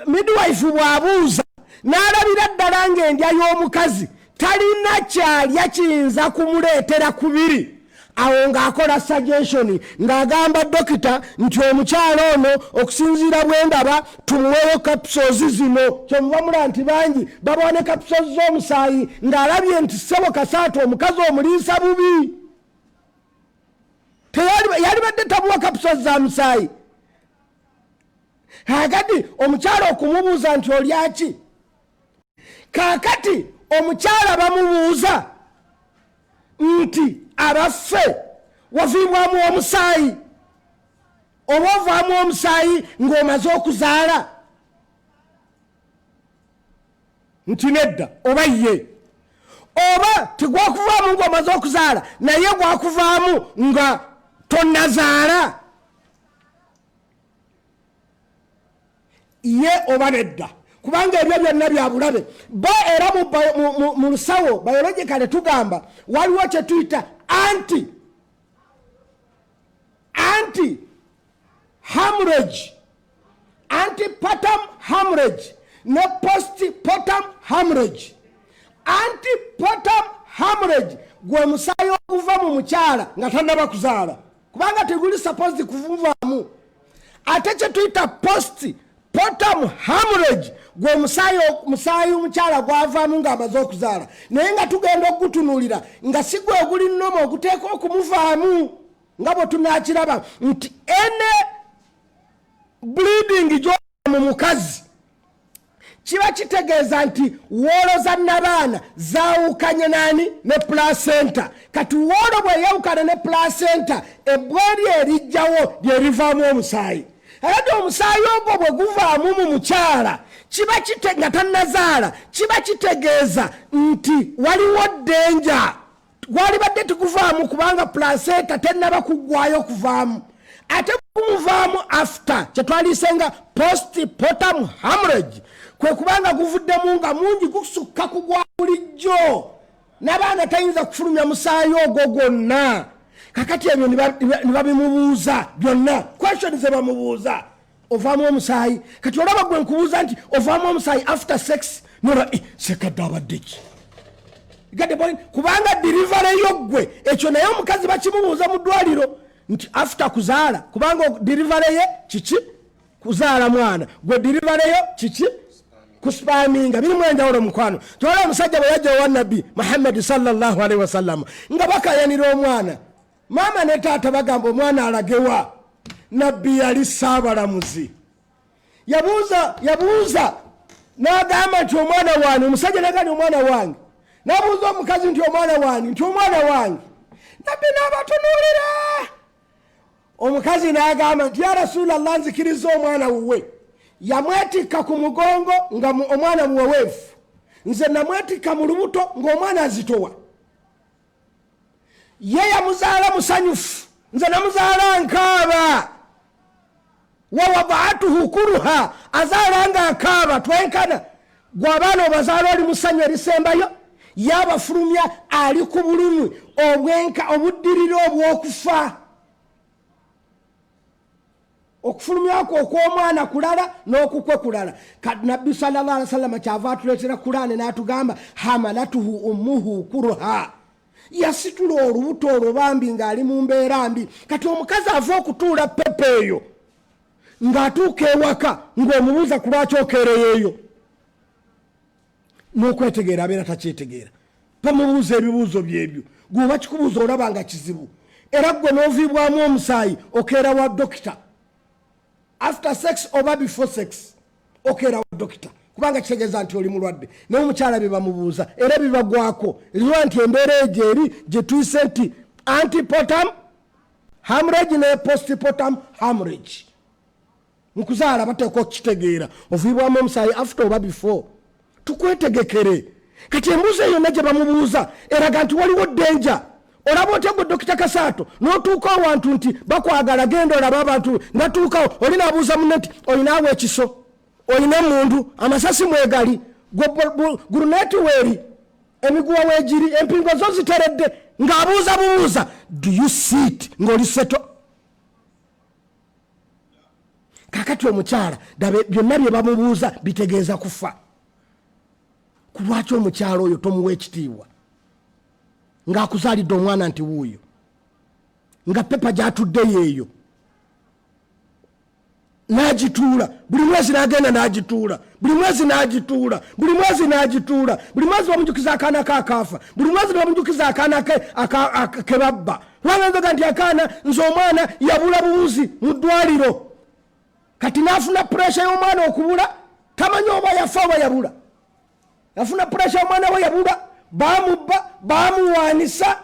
midwife bw'abuuza n'alabira ddala ng'endya y'omukazi talina kyalya kiyinza kumuleetera kubiri. Awo ng'akola suggestion ng'agamba dokita nti omukyalo ono okusinziira bwe ndaba tumuweeyo capsules zino. Kyemuva mula nti bangi babawa ne capsules z'omusaayi ng'alabye nti ssebo Kasaato omukazi omuliisa bubi. Yali badde tamuwa capsules za musaayi. Kakati omukyala okumubuuza nti olya ki? Kakati omukyala bamubuuza nti abaffe waviibwamu omusaayi oba ovaamu omusaayi ng'omaze okuzaala? Nti nedda oba ye. Oba tigwakuvaamu ng'omaze okuzaala naye gwakuvaamu nga tonnazaala? Ye oba nedda. Kubanga ebyo byonna bya bulabe. Bo era mu lusawo biologically tugamba waliwo kye tuyita anti-hemorrhage, antepartum hemorrhage ne postpartum hemorrhage. Antepartum hemorrhage gwe musaayi okuva mu mukyala nga tannaba kuzaala kubanga teguli supposed kuvuvaamu. Ate kye tuyita postpartum hemorrhage gwe musaayi omukyala gwavaamu ng'amaze okuzaala naye nga tugenda okugutunuulira nga si gwe oguli nnoma oguteeka okumuvaamu nga bwe tunaakiraba nti ene bleeding gy'oba mu mukazi kiba kitegeeza nti woolo za nnabaana zaawukanye nani ne placenta. Kati woolo bweyawukana ne placenta ebbweri erijjawo lyerivaamu omusaayi. Ate omusaayi ogwo bwe guvaamu mu mukyala nga tannazaala kiba kitegeeza nti waliwo ddenja. Gwalibadde teguvaamu kubanga placenta tennaba kuggwayo kuvaamu. Ate kumuvaamu after kye twaliisenga postpartum hemorrhage kwe kubanga guvuddemu nga mungi gusukka kugwa bulijjo n'abaana tayinza kufulumya musaayi ogwo gwonna. Kakati ebyo ne babimubuuza byonna question ze bamubuuza ovaamu omusaayi. Kati olaba gwe nkubuuza nti ovaamu omusaayi after sex nola Sekkadde abadde ki? Kubanga delivery yo ggwe ekyo naye omukazi bakimubuuza mu ddwaliro nti after kuzaala kubanga delivery ye kiki kuzaala mwana gwe dirivareyo kiki kuspaminga biri mwenjawulo mukwano tola omusajja bwe yajja wa nabbi Muhammad sallallahu alaihi wasallam nga bakayanira omwana mama ne taata bagamba omwana alagewa nabbi yali saabalamuzi yabuuza n'agamba nti omwana wange omusajja nagani omwana wange n'abuuza omukazi nti omwana wange nabbi n'abatunuulira omukazi n'agamba nti ya rasulallah nzikiriza omwana wuwe yamwetikka ku mugongo nga omwana muweweefu nze namwetikka mu lubuto ng'omwana azitowa ye yamuzaala musanyufu nze namuzaala nkaaba wawadaatuhu kuruha azaala nga akaaba twenkana gwe abaana obazaala oli musanyu erisembayo yabafulumya ali ku bulumi obuddiriro obw'okufa okufulumyako okw'omwana kulala n'okukwe kulala nabbi sallallahu alaihi wasallam kyava atuleetera Kurani n'atugamba hamalatuhu ummuhu kuruha yasitula olubuto olwo bambi ng'ali mu mbeera mbi kati omukazi ava okutuula pepe eyo ng'atuuka ewaka ng'omubuuza ku lwaki okeereyeeyo n'okwetegeera abeera takyetegeera bamubuuza ebibuuzo byebyo gweoba kikubuuza olaba nga kizibu era gwe n'oviibwamu omusaayi okeera wa dokita after sex oba before sex okeera wa dokita kubanga kitegeeza nti oli mulwadde naye omukyala bye bamubuuza era bibagwako eriwa nti embeera egyo eri gye tuyise nti antipotam hemorrhage ne postpartum hemorrhage mukuzaala bateeka okukitegeera oviibwamu omusaayi after oba before tukwetegekere kati embuuzo eyo ne gye bamubuuza eraga nti waliwo ddenja olaba otya gwe dokita Kasaato n'otuuka awantu nti bakwagala genda olaba abantu ngatuukawo oli naabuuza munne nti olinaawo ekiso olina emundu amasasi mwegali guruneeti weeri emiguwa weegiri empingo zo ziteredde ng'abuuza bubuuza do you see it ng'oli seto kakati omukyala dabe byonna bye bamubuuza bitegeeza kufa ku lwaki omukyala oyo tomuwa ekitiibwa ng'akuzaalidde omwana nti wuuyo nga pepa gy'atuddeyo eyo n'agituula buli mwezi n'agenda n'agituula buli mwezi n'agituula buli mwezi bamujjukiza akaana kakaafa buli mwezi bamujjukiza akaana ke babba kubanga nzoga nti akaana nze omwana yabula buwuzi mu ddwaliro kati n'afuna puresha y'omwana okubula tamanyi oba yafa oba yabula yafuna puresha y'omwana we yabula bamubba bamuwaanisa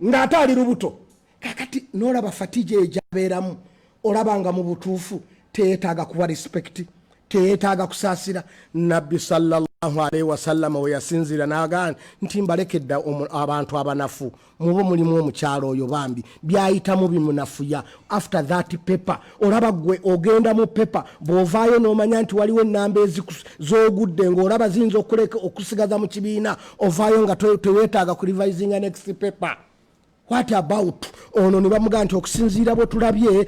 ng'ate ali lubuto kakati n'olaba fatija eyo gyabeeramu olabanga mu butuufu teyeetaaga kuwa respect teyeetaaga kusaasira nabbi sallallahu alaihi wasallama we yasinzira n'agamba nti mbalekedde abantu abanafu mubo mulimu omukyalo oyo bambi byayitamu bimunafuya after that paper olaba gwe ogenda mu paper bw'ovaayo n'omanya nti waliwo ennamba z'ogudde ng'olaba ziyinza okusigaza mu kibiina ovaayo nga teweetaaga ku revisinga next paper. What about ono ne bamugamba nti okusinziira bwe tulabye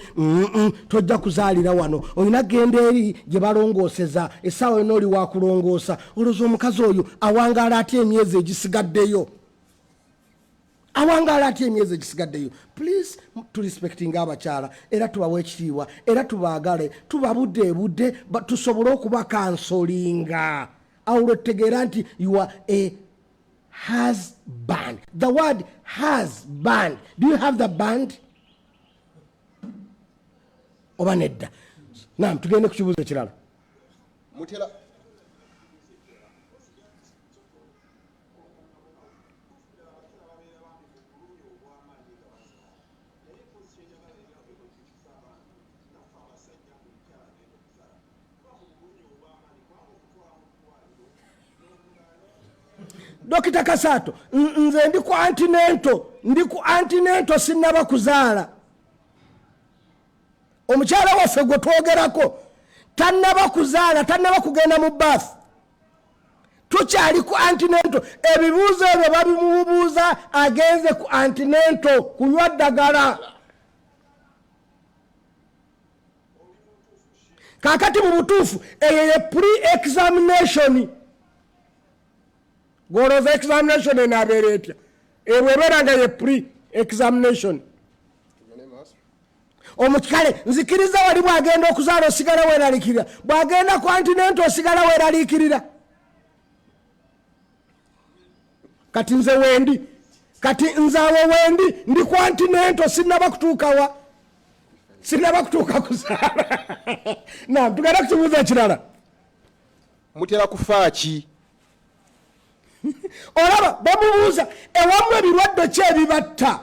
tojja kuzaalira wano olina genda eri gye balongooseza essaawa yonna oli wakulongoosa olowooza omukazi oyo awangaala atya emyezi egisigaddeyo please turespectinga abakyala era tubawa ekitiibwa era tubaagale tubabudde tusobole okuba kansolinga awulo tegeera nti you are a has band. The word has band. Do you have the band? Obanedda. Naam, tugende ku kibuuzo ekirala. Mutera. Dokita Kasaato, nze ndi ku antinento sinnaba kuzaala. Omukyala waffe gwe twogerako tannaba kuzaala, tannaba kugenda mu baafu. Tukyali ku antinento. Ebibuuzo ebyo babimubuuza agenze ku antinento kunywa ddagala. Kaakati mu butuufu eyo ye pre-examination. Goloza examination enabeera etya ebwebeera nga ye pre-examination omukale nzikiriza wali bwagenda okuzaala osigala weeralikirira bwagenda continent osigala weeralikirira kati nze wendi kati nzaawe wendi ndi continent sinaba kutuukawa sinaba kutuuka kuzaala naam tugenda kukibuuza kirala mutera kufaaki olaba bamubuuza ewamu ebirwadde ki ebibatta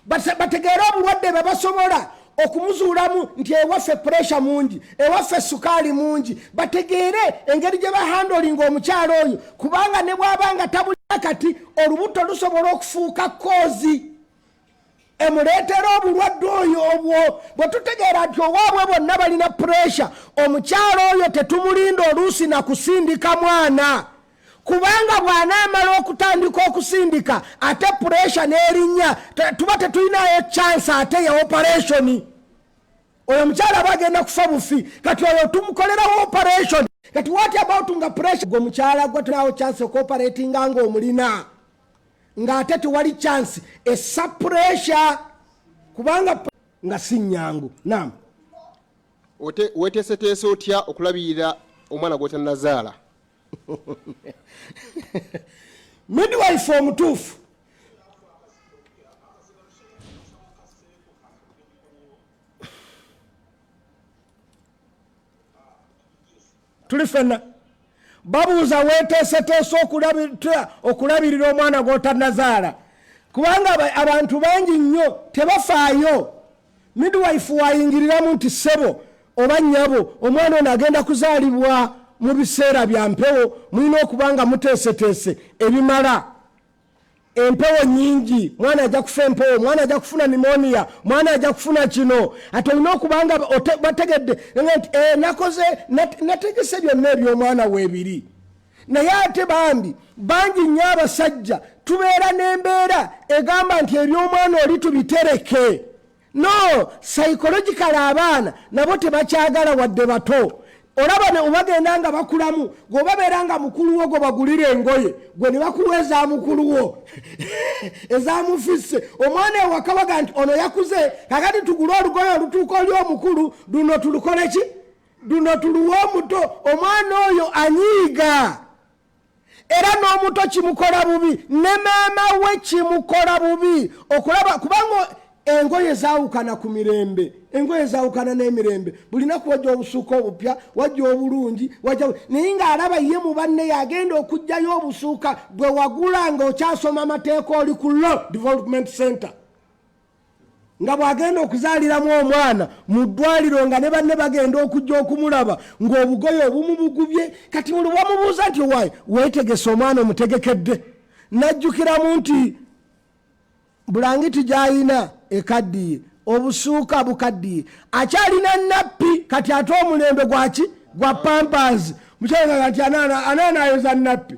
bategeera obulwadde bwe basobola okumuzuulamu nti ewaffe pressure mungi ewaffe sukaali mungi bategeere engeri gye bahandolinga omukyalo oyo kubanga ne bw'abanga tabulina kati olubuto lusobola okufuuka koozi emuleetera obulwadde oyo obwo bwe tutegeera nti owaabwe bonna balina pressure omukyalo oyo tetumulinda oluusi na kusindika mwana kubanga bw'anaamala okutandika okusindika ate pressure n'erinnya tuba tetulinayo chance ate ya operation oyo mukyala bagenda kufa bufi kati oyo tumukolerawo operation kati what about nga pressure gwe mukyala gwe tunawo chance okoperatinga nga omulina ng'ate tewali chance essa pressure kubanga nga si nnyangu naam weteeseteese otya okulabirira omwana gw'otannazaala midwife omutuufu tuli fenna babuuza weteeseteese okulabirira omwana gw'otannazaala kubanga abantu bangi nnyo tebafaayo midwife wayingiriramu nti ssebo oba nnyabo omwana ono agenda kuzaalibwa mu biseera bya mpewo mulina okubanga muteeseteese ebimala empewo nyingi mwana ajja kufa empewo mwana ajja kufuna pneumonia mwana ajja kufuna kino ate olina okubanga bategedde nti nategese byonna ebyomwana weebiri naye ate bangi nnyo abasajja tubeera n'embeera egamba nti ebyomwana oli tubitereke no psychological abaana nabo tebakyagala wadde bato olaba ne ubagenda nga bakulamu gwobabeera nga mukulu wo gwe bagulira engoye gwe ne bakuwa eza mukulu wo ezamufisse omwana ewaka baga nti ono yakuze kakati tugule olugoye olutuuka oli omukulu luno tulukole ki luno tuluwa omuto omwana oyo anyiiga era n'omuto kimukola bubi ne maama we kimukola bubi okulaba kubanga engoye zaawukana ku mirembe engoye zaawukana n'emirembe bulinaku wajja obusuuka obupya wajja obulungi naye ng'alaba ye mu banne yagenda okugjayo obusuuka bwe wagula nga okyasoma amateeka oli ku Law Development Center nga bw'agenda okuzaaliramu omwana mu ddwaliro nga ne banne bagenda okujja okumulaba ng'obugoye obumu bugubye kati buli wamubuuza nti owaayi weetegese omwana omutegekedde najjukiramu nti bulangiti gy'ayina ekaddiye obusuuka bukaddiye akyalina nappi kati ate omulembe gwaki gwa pampers mukyanga nti anaanayoza nappi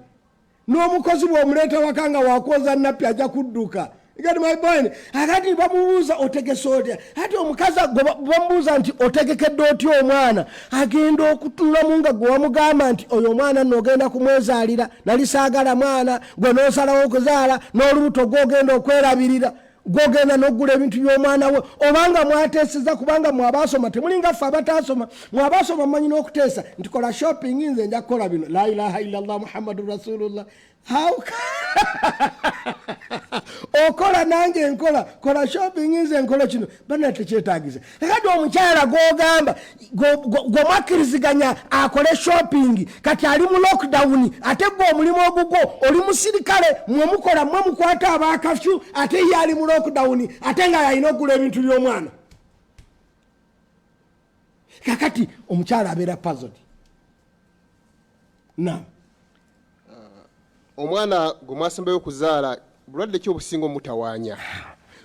n'omukozi bw'omuleeta waka nga wakwoza nappi ajja kudduka igati my boy akati bamubuuza otegese otya ate omukazi bamubuuza nti otegekedde otya omwana agenda okutulamu nga gwe wamugamba nti oyo omwana n'ogenda kumwezaalira nali saagala mwana gwe n'osalawo okuzaala n'olubuto gw'ogenda okwerabirira gw'ogenda n'oggula ebintu by'omwana we obanga mwateeseza kubanga mwabaasoma temulinga ffe abataasoma mwabaasoma mumanyi n'okuteesa nti kola shopping nze nja kukola bino la ilaha illallah muhammadun rasulullah okola nange enkola kola shopping nze enkola kino bana tekyetaagisa kakati omukyala gw'ogamba gw'omwakkiriziganya akole shopping kati ali mu lockdown ate gwe omulimu ogugwo oli musirikale mwe mukola mwe mukwata abaakafyu ate ye ali mu lockdown ate nga yalina okugula ebintu by'omwana kakati omukyala abeera puzzled na omwana gwe mwasembayo okuzaala bulwadde ki obusinga omutawaanya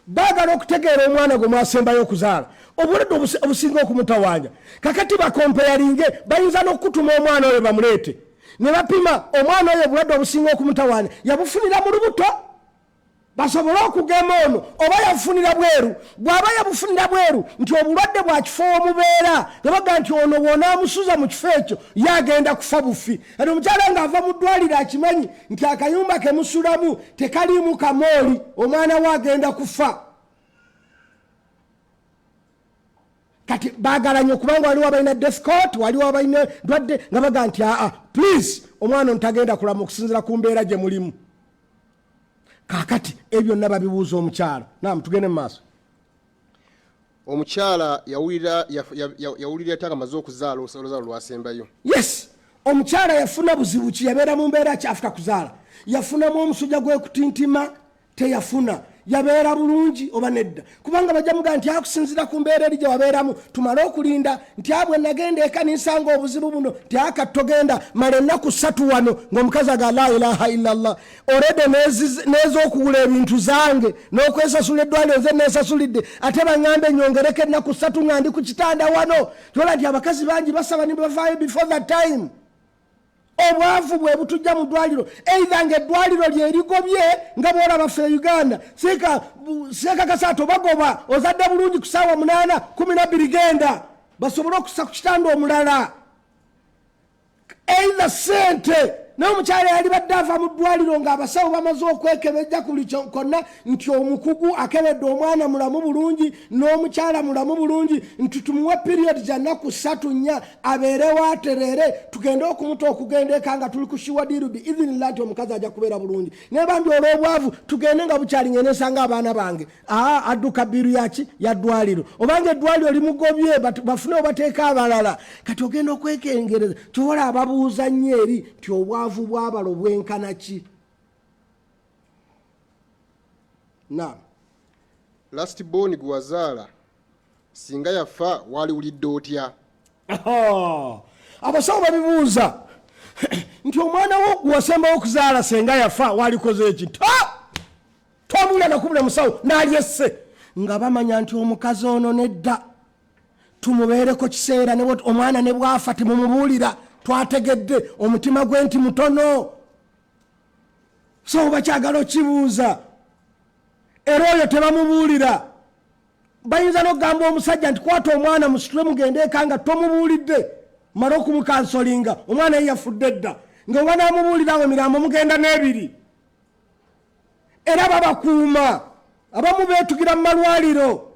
baagala okutegeera omwana gwe mwasembayo okuzaala obulwadde obusinga okumutawaanya kakati bakompeyalinge bayinza n'okutuma omwana oyo bamuleete ne bapima omwana oyo obulwadde obusinga okumutawaanya yabufunira mu lubuto basobole okugema ono oba yabufunira bweru bw'aba yabufunira bweru nti obulwadde bwa kifo omubeera nebaga nti ono bw'onaamusuza mu kifo ekyo yagenda kufa bufi ati omukyala ng'ava mu ddwaliro akimanyi nti akayumba kemusulamu tekaliimu kamooli omwana we agenda kufa kati bagala nnyo kubanga waliwo abalina death court waliwo abalina dwadde nga baga nti please omwana ntagenda kulama okusinzira ku mbeera gye mulimu. Kakati ebyo byonna babibuuza omukyala. Tugende mu maaso. Omukyala yawulira ate amaze okuzaala oluzaalo lwasembayo. Yes, omukyala yafuna buzibu ki, yabeera mu mbeera ki afuta kuzaala. Yafunamu omusujja gw'ekutintima, teyafuna. Yabeera bulungi oba nedda. Kubanga bajja muga nti akusinzira ku mbeera eri gye wabeeramu tumale okulinda nti abwe nagenda eka ninsanga obuzibu buno nti akatogenda mala ennaku 3 wano ng'omukazi aga la ilaha illallah orede n'ez'okugula ebintu zange n'okwesasula eddwaliro nze neesasulidde ate baŋŋambe ennyongereko ennaku 3 nga ndi ku kitanda wano. Tola nti abakazi bangi basaba ne bavaayo before that time. Obwavu bwe butujja mu ddwaliro either ng'eddwaliro lyerigobye nga bw'olaba ffe Uganda seeka kasaato bagoba ozadde bulungi ku ssaawa 8 12 genda basobole okussa ku kitanda omulala either sente n'omukyala yali badde ava mu ddwaliro ng'abasawo bamaze okwekebejja ku buli konna nti omukugu akebedde omwana mulamu bulungi n'omukyala mulamu bulungi nti tumuwe period za nnaku 3-4 abeerewo aterere tugende okumuta okugenda eka nga tuli ku shiwadiru bi idhinillah nti omukazi ajja kubeera bulungi naye bambi olw'obwavu tugende nga bukyali ngende nsanga abaana bange adduka biru yaki ya ddwaliro obanga eddwaliro limugobye bafune obateeka abalala kati ogenda okwekengereza kyobola ababuuza nnyo eri nti obwavu bwabalo bwenkana ki. Last born gwazaala singa yafa waliwulidde otya? Abasawo babibuuza nti omwana wo gwasembawo okuzaala senga yafa walikoze eki tomula nakubula musawo nalyesse nga bamanya nti omukazi ono nedda tumubeereko kiseera omwana ne bwafa temumubuulira twategedde omutima gwe nti mutono so bakyagala okibuuza era oyo tebamubuulira bayinza n'okugamba omusajja nti kwata omwana musitule mugende eka nga tomubuulidde mala okumukansolinga omwana ye yafudde dda nga oba namubuulirawo emirambo mugenda n'ebiri era babakuuma abamu beetugira mu malwaliro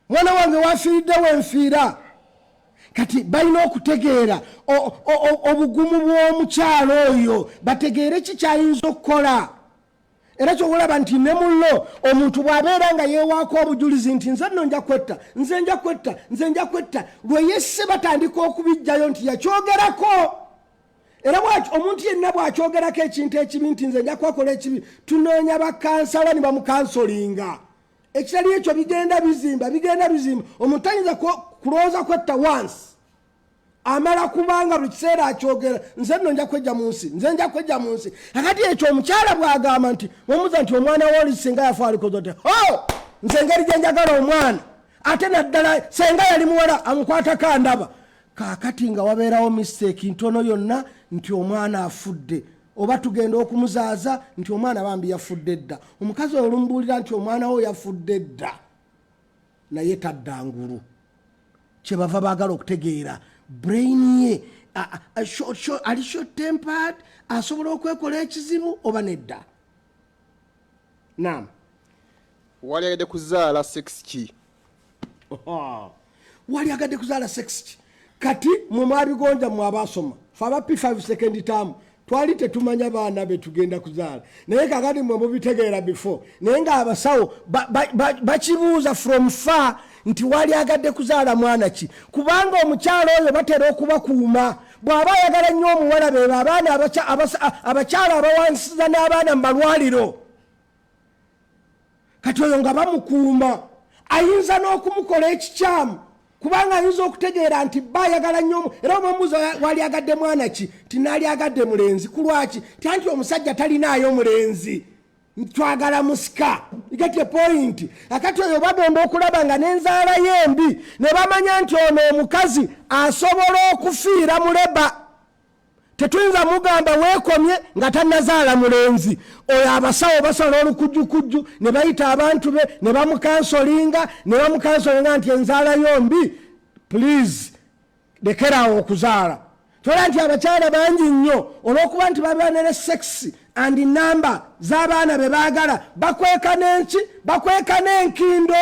mwana wange wafiiridde wenfiira kati balina okutegeera obugumu bw'omukyalo oyo bategeere kikyayinza okukola era kyolaba nti ne mullo omuntu bw'abeera nga yeewaako obujulizi nti nze nno nja kwetta nze nja kwetta lwe yesse batandika okubijjayo nti yakyogerako era omuntu yenna bw'akyogerako ekintu ekibi nti nze nja kwakola ekibi tunoonya bakansala ne bamukansolinga ekitali ekyo bigenda bizimba omuntu ayinza kulowooza kwetta once amala kubanga buli kiseera akyogera nze nno nja kwejja mu nsi akati ekyo omukyala bw'agamba nti omuza nti omwana wooli singa yafa alikoze ote nze engeri gye njagala omwana ate naddala senga yali muwala amukwatako andaba kaakati nga wabeerawo mistake ntono yonna nti omwana afudde oba tugenda okumuzaaza nti omwana bambi yafudde dda omukazi oyo olumubuulira nti omwana wo yafudde dda naye tadda ngulu kyebava baagala okutegeera brain ye ali short tempered asobola okwekola ekizibu oba nedda. Wali agadde kuzaala sex ki? Wali agadde kuzaala sex ki? Kati mwe mwabigonja mwe abaasoma fe aba P5 second term twali tetumanya baana be tugenda kuzaala naye kakati mwe mubitegeera before naye nga abasawo bakibuuza from far nti wali agadde kuzaala mwana ki kubanga omukyalo oyo batera okubakuuma bw'aba ayagala nnyo omuwala beebo abaana abakyala abawansiza n'abaana mu malwaliro kati oyo nga bamukuuma ayinza n'okumukola ekikyamu kubanga ayinza okutegeera nti bayagala nnyo era omubuuza wali agadde mwana ki tinaali agadde mulenzi kulwaki tanti omusajja talinaayo mulenzi twagala musika get a point akati oyo bagomba okulaba nga n'enzaala yembi ne bamanya nti ono omukazi asobola okufiira muleba tetuyinza mugamba weekomye nga tannazaala mulenzi oyo abasawo basala olukujjukujju ne bayita abantu be ne bamukansolinga nti enzaala yombi please lekerawo okuzaala tola nti abakyala bangi nnyo olw'okuba nti babaanere sex and number z'abaana be baagala bakweka n'enkindo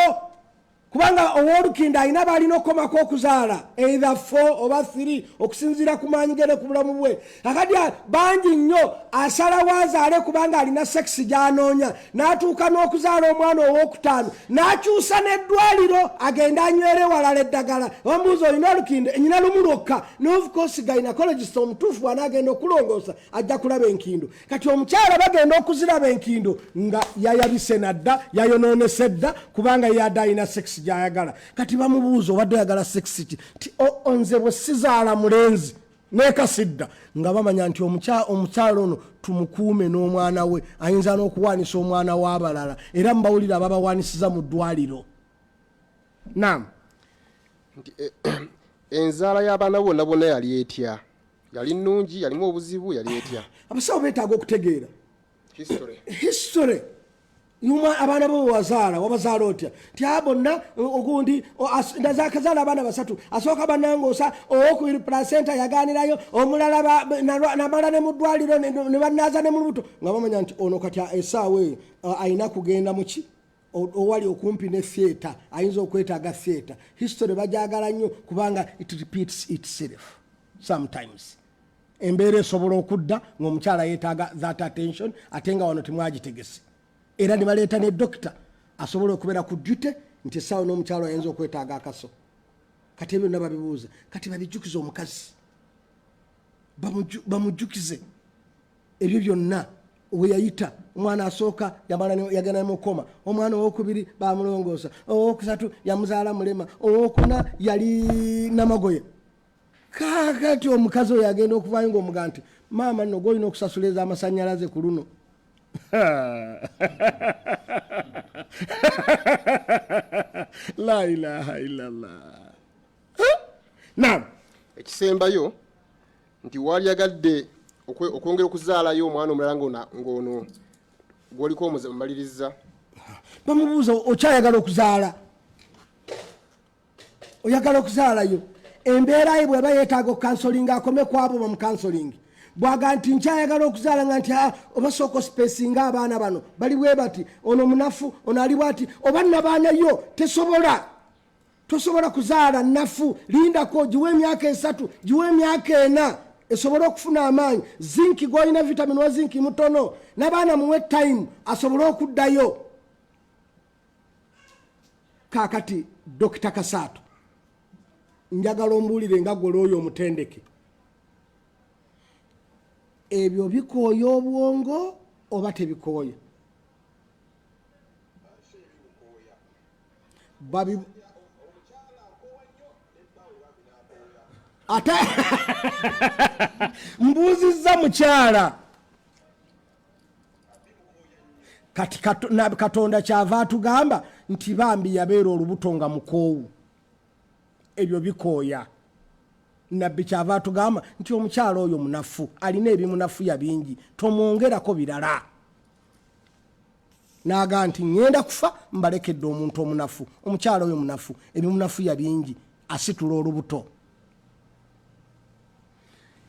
kubanga ow'olukinda alina balina okukomako okuzaala either 4 oba 3 okusinziira ku maanyi ge ne ku bulamu bwe. Akati bangi nnyo asalawo azaale kubanga alina sekisi gy'anoonya n'atuuka n'okuzaala omwana ow'okutaano n'akyusa n'eddwaliro agenda anywere walala eddagala. Omubuuza olina olukinda nyina lumu lwokka n'ofukosi gynecologist omutuufu bw'anaagenda okulongoosa ajja kulaba enkindo. Kati omukyala bagenda okuziraba enkindo nga yayabise nadda yayonoonese dda kubanga yadde alina sekisi gyayagala. Kati bamubuuza obadde oyagala sekisi ki ti nze bwe sizaala mulenzi neekasidda nga bamanya nti omukyala ono tumukuume n'omwana we ayinza n'okuwaanisa omwana w'abalala era mubawulire ababawaanisiza mu ddwaliro. Naam, enzaala y'abaana bonna bonna yali etya? Yali nnungi, yalimu obuzibu, yali etya? abasawo beetaaga okutegeera history abaana bo wazaala wabazaala otya ti bonna ogundi ndazakazaala abaana 3 asooka banangosa owokubiri placenta yaganirayo omulala namala ne mu ddwaliro ne banaaza ne mu lubuto nga bamanya nti ono kati essaawa eyo ayina kugenda muki owali okumpi ne theatre ayinza okwetaaga theatre. History bajagala nnyo kubanga it repeats itself sometimes. Embeera esobola okudda ng'omukyala yeetaaga that attention ate nga wano temwagitegese era ne baleeta ne dokita asobola okubeera ku duty nti essaawa n'omukyalo ayinza okwetaaga akaso. Kati ebyo nababibuuza kati babijjukize omukazi bamujjukize ebyo byonna we yayita omwana asooka yagenda mukoma omwana owokubiri bamulongoosa owokusatu yamuzaala mulema owokuna yali namagoya. Kakati omukazi oyo agenda okuvaayo ng'omuga nti maama nno gwolina okusasula ez'amasannyalaze ku luno. La ilaha illallah. Naam, ekisembayo nti wali yagadde okwongera okuzaalayo omwana omulala ng'ono gwoliko omumaliriza. bamubuuza okyayagala okuzaala oyagala okuzaalayo embeera ye bweba yeetaaga okukansolinga akome kwabo bamukansolingi bwaga nti nkyayagala okuzaala nga nti obasooka ospacinga abaana bano bali bwe bati ono munafu ono ali bwati oba nabaanayo tosobola kuzaala nafu lindako giwe emyaka 3 giwe emyaka 4 esobola okufuna amaanyi zinki gwolina vitamini wa zinki mutono n'abaana muwe time asobola okuddayo. Kakati Dr. Kasaato njagala ombuulire nga gwe oyo omutendeke ebyo bikooya obwongo oba tebikooya? Ate mbuuzizza mukyala kati Katonda kyava atugamba nti bambi yabeera olubuto nga mukoowu. Ebyo bikooya. Nabbi kyava atugamba nti omukyala oyo munafu alina ebimunafu ya bingi tomwongerako birala. Naga nti ngenda kufa mbalekedde omuntu omunafu omukyala oyo munafu ebimunafu ya bingi asitula olubuto.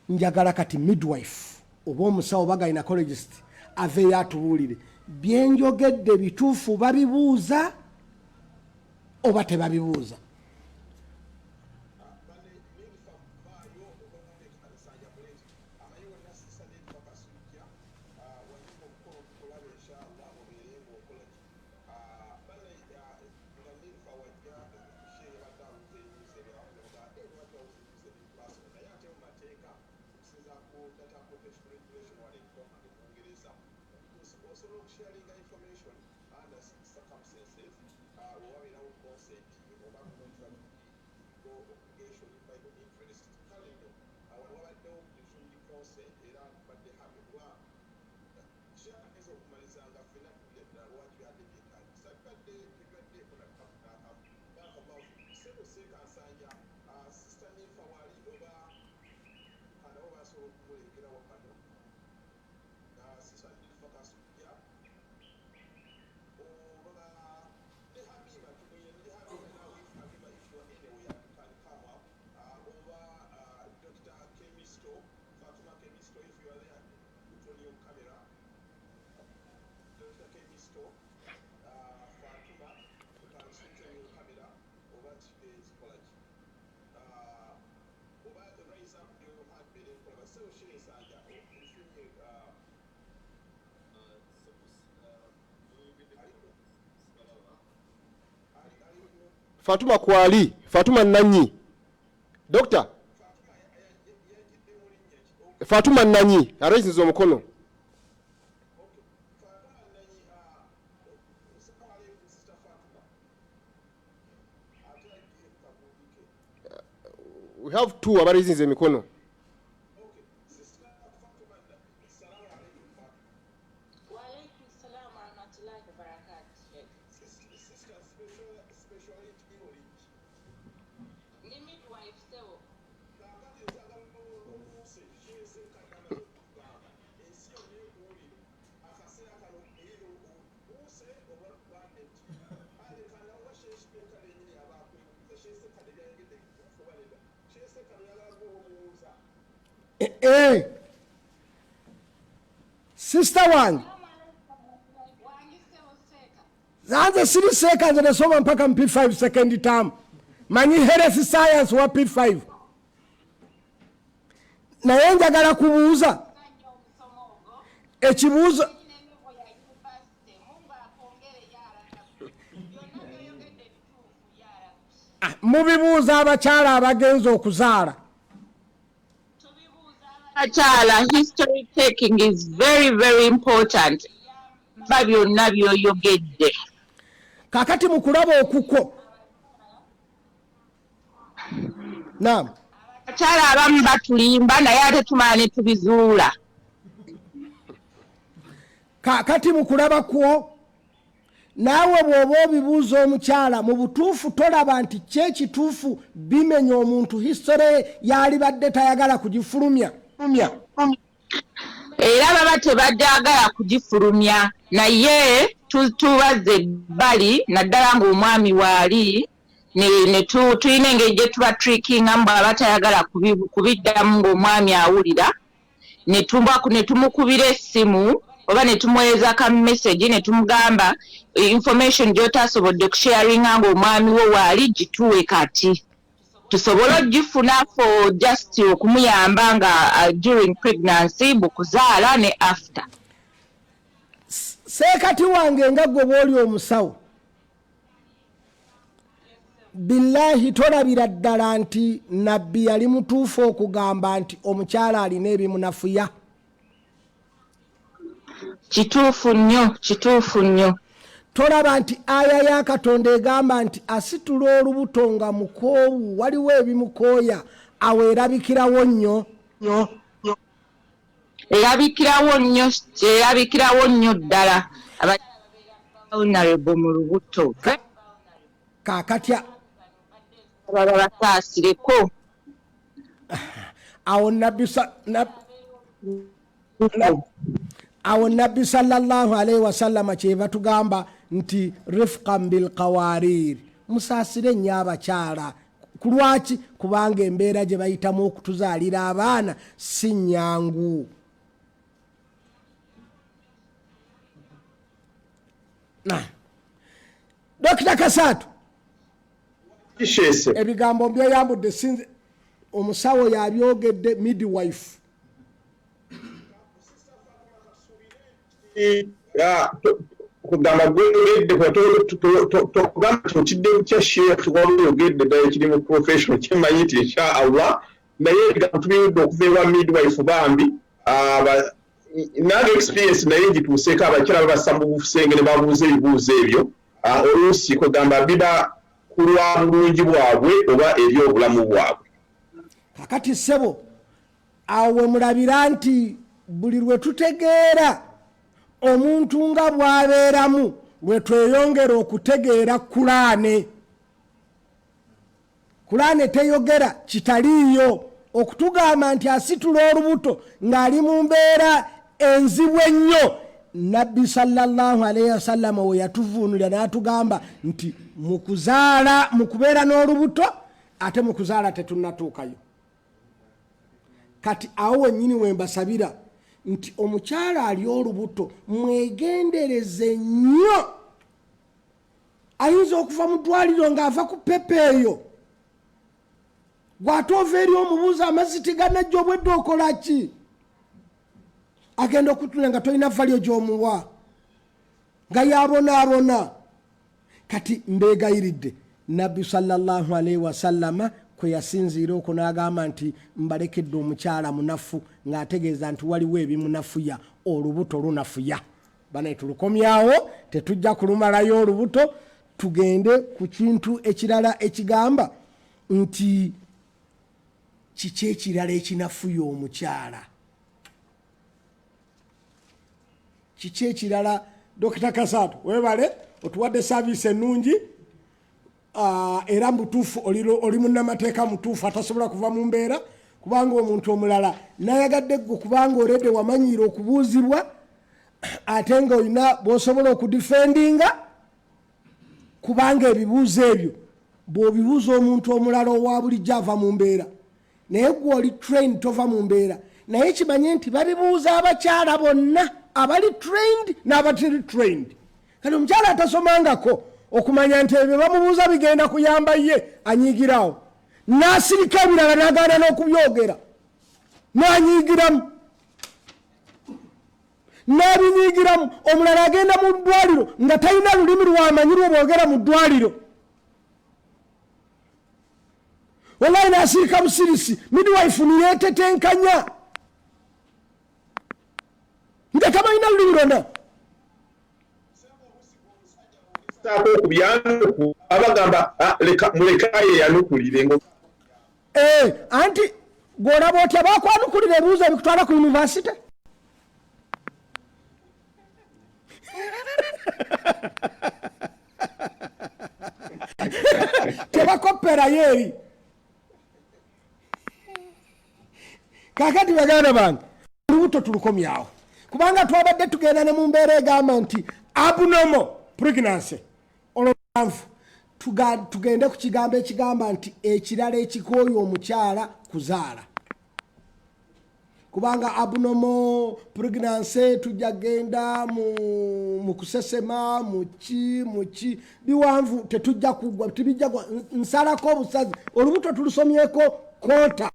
Njagala kati midwife oba omusawo oba gynecologist aveeyo atubuulire byenjogedde bituufu babibuuza oba tebabibuuza. Fatuma Kwali, Fatuma Nanyi. Doctor. Fatuma Nanyi, araisinze omukono. We have two abaraisinze emikono. Sister wange zanze siri seka nze nasoma mpaka P5 second term manyi health science wa P5 naye njagala kubuuza ekibuuzo mubibuuza abakyala abagenza okuzaala. Achala, history taking is very, very important. Byonna byoyogedde. Kakati mukulaba okuko. Naam. Achala abamu batulimba naye ate tumala ne tubizuula. Kakati mukulaba kwo naawe bw'oba obibuuza omukyala mu butuufu tolaba nti kyekituufu bimenya omuntu history yalibadde tayagala kugifulumya. Era baba tebadde agala kugifulumya naye tubaze ebbali naddala ng'omwami waali tulina engeri gye tuba trickinga mu baba tayagala kubiddamu ng'omwami awulira ne tumukubira essimu oba ne tumuweereza ka message ne tumugamba information gy'otasobodde kusharinga ng'omwami wo waali gituwe kati tusobola ogifuna for just okumuyamba nga during pregnancy bukuzaala ne after. Seekati wange nga gwe bw'oli omusawo billahi tolabira ddala nti nabbi yali mutuufu okugamba nti omukyala alina ebimunafuya. Kituufu nnyo. Tolaba nti aya ya Katonda egamba nti asitula olubuto nga mukoowu waliwo ebimukooya awo erabikirawo nnyo. Erabikirawo nnyo ddala vulnerable mu lubuto. Kakatya baba basaasireko. Awo nabbi sallallahu alaihi wasallam kyeva tugamba nti rifqan bil qawarir musaasire nnyo abakyala. Kulwaki? Kubanga embeera gye bayitamu okutuzaalira abaana si nnyangu. Dr. Kasatu ebigambo mbyeyambudde sinze omusawo yabyogedde midwife. Kugamba gwegedde tokugamba kyotidde kya sheekh wabuyogedde ddala ekiri mu professional kyemanyi nti insha Allah naye ebigambo tubiwudde okuva ewa midwife bambi nange experience naye gituuseeko abakyala babassa mu busenge ne babuuza ebibuuzo ebyo oluusi kugamba biba ku lwa bulungi bwabwe oba eri obulamu bwabwe. Kakati ssebo awo we mulabira nti buli lwe tutegeera omuntu nga bw'abeeramu lwe tweyongera okutegeera Kulaane. Kulaane teyogera kitaliiyo okutugamba nti asitula olubuto ng'ali mu mbeera enzibu ennyo. Nabbi sallallahu alaihi wasallam we yatuvuunulira n'atugamba nti mukuzaala mukubeera n'olubuto ate mukuzaala tetunnatuukayo. Kati awo wennyini we mbasabira nti omukyala ali olubuto mwegendereze nnyo. Ayinza okuva mu ddwaliro ng'ava ku pepe eyo gw'ate ova eri omubuuza amazzi tiganajja obwedde okola ki? agenda okutula nga tolina valyo gy'omuwa nga yabonaabona. Kati mbeegayiridde nabbi sallallahu alaihi wasallama kwe yasinziira okwo n'agamba nti mbalekedde omukyala munafu ng'ategeeza nti waliwo ebimunafuya, olubuto lunafuya. Banaye tulukomyawo, tetujja kulumalayo olubuto. Tugende ku kintu ekirala ekigamba nti kiki ekirala ekinafuya omukyala. Kiki ekirala? Dr. Kasatu webale otuwadde saavisi ennungi era mutuufu oli munnamateeka mutuufu atasobola kuva mu mbeera, kubanga omuntu omulala nayagadde gwe kubanga oledde wamanyiire okubuuzibwa ate nga olina bw'osobola okudifendinga, kubanga ebibuuzo ebyo bw'obibuuza omuntu omulala owa bulijjo ava mu mbeera, naye gwe oli trained tova mu mbeera. Naye kimanye nti babibuuza abakyala bonna, abali trained n'abatali trained. Kati omukyala atasomangako okumanya nti ebyo bamubuuza bigenda kuyamba ye, anyiigirawo n'asirika ebirala n'agaana n'okubyogera n'anyiigiramu n'abinyiigiramu. Omulala agenda mu ddwaliro nga talina lulimi lwamanyirwa bwogera mu ddwaliro, wallahi n'asirika busirisi, midwife niyeetetenkanya nga tamalina lulimi lwonna. Abagamba mulekaye yanukulire ngo anti gwolaba otya bakwanukulira ebibuuzo ebikutwala ku yunivasite. Tebakoperayo eri. Kakati baganda bange olubuto tulukomyawo, kubanga twabadde tugenda ne mu mbeera egamba nti abnormal pregnancy olwanfu. Tugende ku kigambo ekigamba nti ekirala ekikooya omukyala kuzaala, kubanga abnormal pregnancy tujja genda mu kusesema muki biwanvu tetujja kugwa, tibijja nsalako obusazi. Olubuto tulusomyeko kota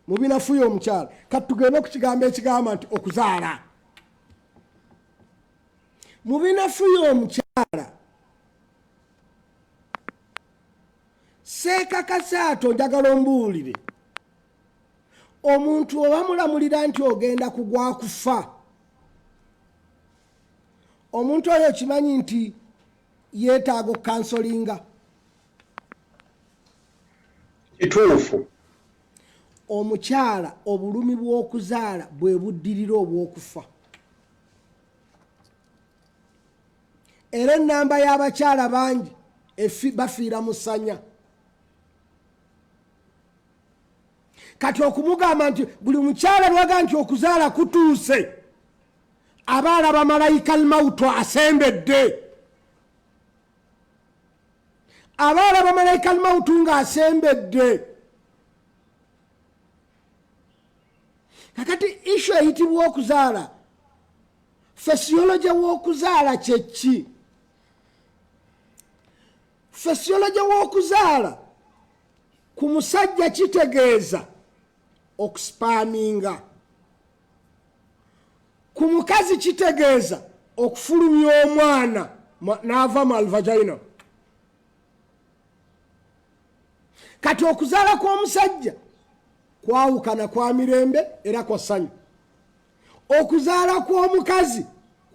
mu binafuya omukyala. Kati tugende ku kigambo ekigamba nti okuzaala. Mu binafuya omukyala Sekkakasaato njagala ombuulire, omuntu oba mulamulira nti ogenda kugwa kufa, omuntu oyo kimanyi nti yeetaaga okukansolinga. kituufu. Omukyala obulumi bw'okuzaala bwe buddirira obw'okufa. Era ennamba y'abakyala bangi bafiira mu ssanya. Kati okumugamba nti buli mukyala lwaga nti okuzaala kutuuse, aba alaba malayika almautu asembedde. Aba alaba malayika almautu ng'asembedde. Kakati ishu eyitibwa okuzaala, physiology w'okuzaala kye ki? Physiology w'okuzaala ku musajja kitegeeza okuspaminga, ku mukazi kitegeeza okufulumya omwana n'ava mu alvagina. Kati okuzaala kw'omusajja kwawukana kwa mirembe era kwa ssanyu. Okuzaala kw'omukazi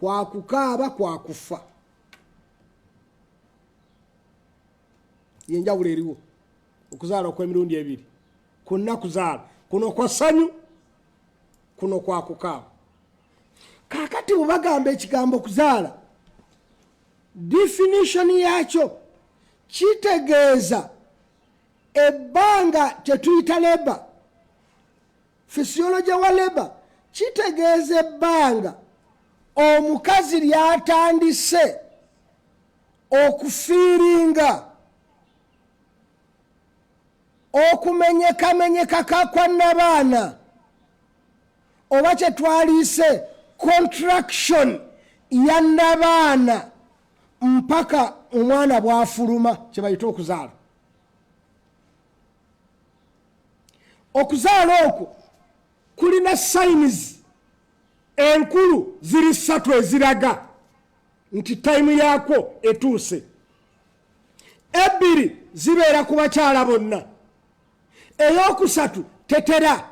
kwa kukaaba, kwa kufa. Yenjawulo eriwo okuzaala okw'emirundi ebiri. Kuno kuzaala, kuno kwa ssanyu, kuno kwa kukaaba. Kaakati bwebagamba ekigambo kuzaala, definition yakyo kitegeeza ebbanga tetuyita leba. Physiology wa leba kitegeeza ebbanga omukazi lyatandise okufiiringa, okumenyekamenyeka kwa nabaana, oba kye twaliise contraction ya nabaana mpaka omwana bw'afuluma, kye bayita okuzaala. Okuzaala okwo tulina signs enkulu ziri 3 eziraga nti time yako etuuse. 2 zibeera ku bakyala bonna. Eyokusatu tetera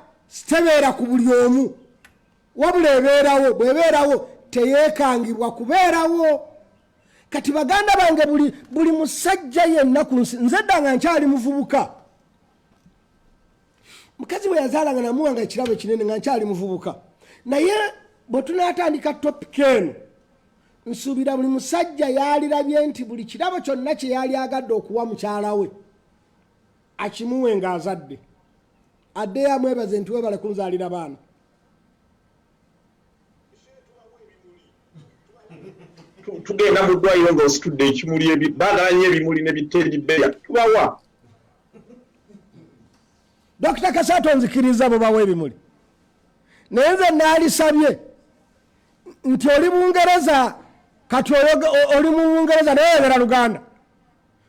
tebeera ku buli omu wabula ebeerawo. Bwebeerawo teyeekangibwa kubeerawo. Kati baganda bange buli musajja yenna ku nsi, nze ddanga nkyali muvubuka, mukazi bwe yazaalanga namuwanga ekirabo kinene nga nkyali muvubuka, naye bwe tunaatandika topic eno nsuubira buli musajja yalirabye nti buli kirabo kyonna kye yali agadde okuwa mukyala we akimuwe ng'azadde, addeyo amwebaze nti webale kunzaalira baana. Tugenda mu ddwaliro ng'ositudde ekimuli baagala nnyo ebimuli ne biteeribeya tubawa. Dr. Kasato nzikiriza bo bawe ebimuli. Naye nze naalisabye nti oli Bungereza, kati oli mu Bungereza naye oyogera Luganda.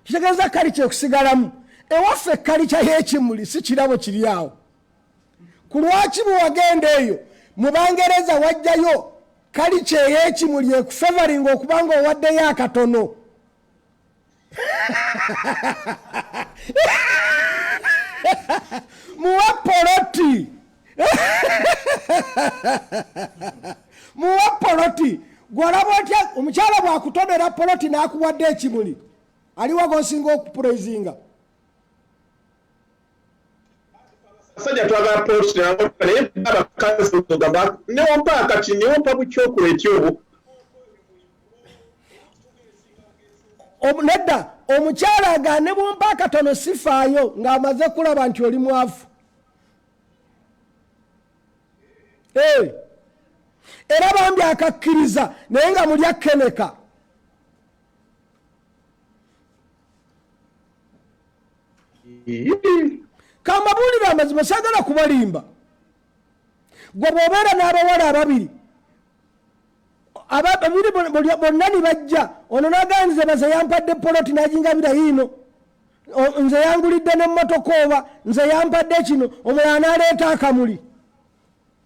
Kitegeeza kalica okusigalamu. Ewaffe kalica y'ekimuli si kirabo kiri awo. Ku lwaki bwe wagenda eyo mu Bangereza wajjayo kalica ey'ekimuli ekufavoringa okubanga owaddeyo akatono. Muwa poloti. Muwa poloti. Gwalaba otya omukyala bw'akutonera poloti n'akuwadde ekimuli, aliwo gosinga okupurezinga. Asajja twagala poloti naye abakazi ogamba newompa kati newompa bukyokuleti obwo. Nedda omukyala aga ne bwompa akatono sifaayo ng'amaze kulaba nti oli mwavu. Era bambi akakkiriza naye nga muli akkeneka. Kamabuulira amazima saagala kubalimba. Gwe bw'obeera n'abawala ababiri bonna ni bajja, ono n'aganze baze yampadde poloti n'agingabira yiino, nze yangulidde n'emmotoka oba nze yampadde kino, omulala n'aleeta akamuli.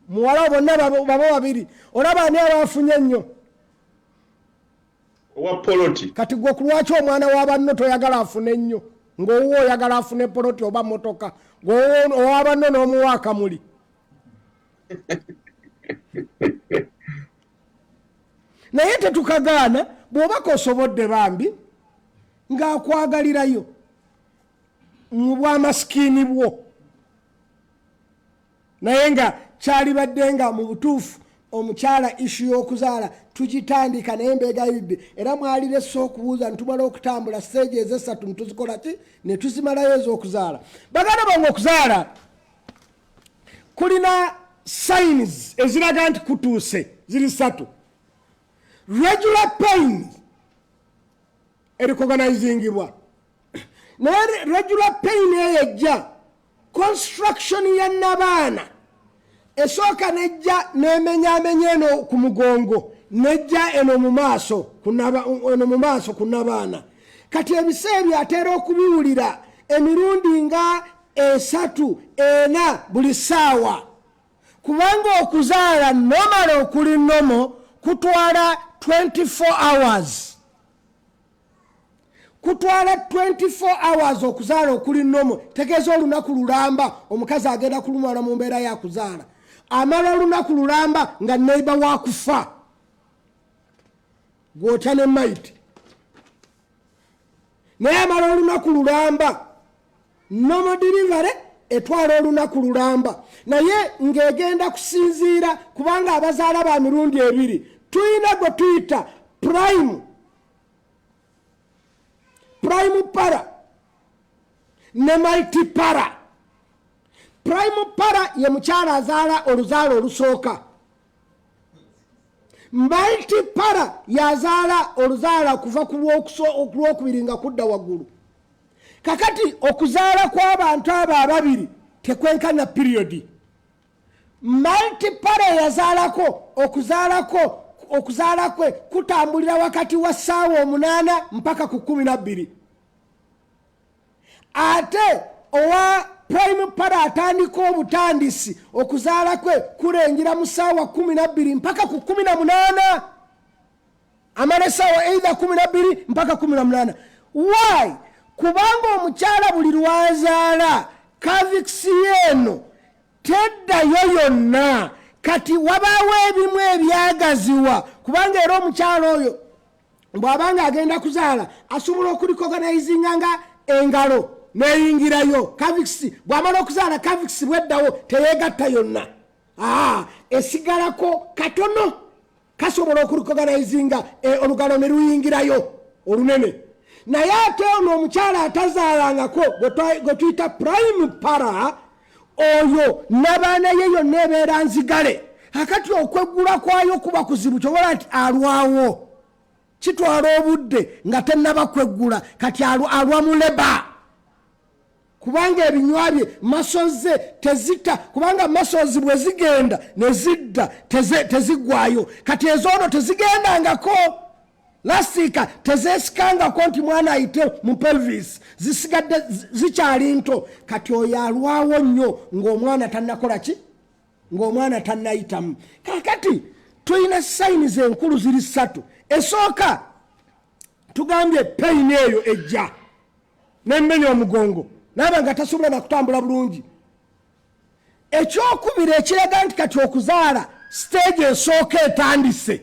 Muwala bonna babo babiri, olaba ani abafunye ennyo? Owa poloti. Kati gwe ku lwaki omwana wa banno toyagala afune ennyo, ng'owuwo oyagala afune poloti oba mmotoka, ng'owa banno n'omuwa akamuli? Naye tetukagaana bw'obaka osobodde bambi ng'akwagalirayo mu bwamasikiini bwo, naye nga kyalibadde nga mu butuufu omukyala ishu y'okuzaala tugitandika naye mbeegayiridde era mwalirese okubuuza nitumala okutambula siteegi ez'esatu nituzikola ki ne tuzimalayo ez'okuzaala. Baganda bange okuzaala kulina signs eziraga nti kutuuse ziri 3. Regular pain recognizingibwa, naye regular pain eyejja construction ya nabaana esooka nejja nemenyaamenya eno ku mugongo nejja eno mu maaso ku nabaana. Kati ebiseera ateera okubiwulira emirundi nga 3 4 buli ssaawa, kubanga okuzaala nomala okuli nomo kutwala 24 hours. Kutwala 24 hours okuzaala okuli nomo. Tegeeza olunaku lulamba omukazi agenda kulumwana mu mbeera ya kuzaala, amala olunaku lulamba nga neiba wakufa gwotya ne maiti, naye amala olunaku lulamba nomo delivery etwala olunaku lulamba, naye ng'egenda kusinziira kubanga abazaala ba mirundi 2 tuyina gwe tuyita prime para ne multipara. Prime para ye mukyala azaala oluzaala olusooka, multipara yazaala oluzaala kuva ku lwokubiri nga kudda waggulu. Kakati okuzaala kw'abantu abo ababiri tekwenkana periodi. Multipara yazaalako okuzaala kwe kutambulira wakati wa ssaawa 8 mpaka ku 12. Ate owa prime para atandika obutandisi okuzaala kwe kulengira mu ssaawa 12 mpaka ku 18 amala essaawa either 12 mpaka 18. Why? Kubanga omukyala buli lwazaala kaviksi eno teddayo yonna, kati wabaawo ebimu ebyagaziwa kubanga era omukyala oyo bw'abanga agenda kuzaala asobola okulikoganizinga nga engalo neyingirayo kaviksi, bw'amala okuzaala kaviksi bweddawo teyeegatta yonna, esigalako katono kasobola okulikoganizinga olugalo ne luyingirayo olunene. Naye ate ono omukyala atazaalangako gwe tuyita prime para, oyo n'abaana ye yonna ebeera nzigale. Akati okweggula kwayo kuba kuzibu, kyobola nti alwawo, kitwala obudde nga tennaba kweggula, kati alwa muleba kubanga ebinywa bye masoze tezita, kubanga masozi bwe zigenda ne zidda tezigwayo, kati ezoono tezigendangako lasika tezesikangako nti mwana ayite mu pelvis, zisigadde zikyali nto, kati oyo alwawo nnyo ng'omwana tannakola ki, ng'omwana tannayitamu. Kakati tulina sayinizi enkulu ziri 3. Esooka tugambye peyini eyo ejja n'emmenya omugongo naaba nga tasobola nakutambula bulungi. Ekyokubiri ekiraga nti kati okuzaala stage esooka etandise.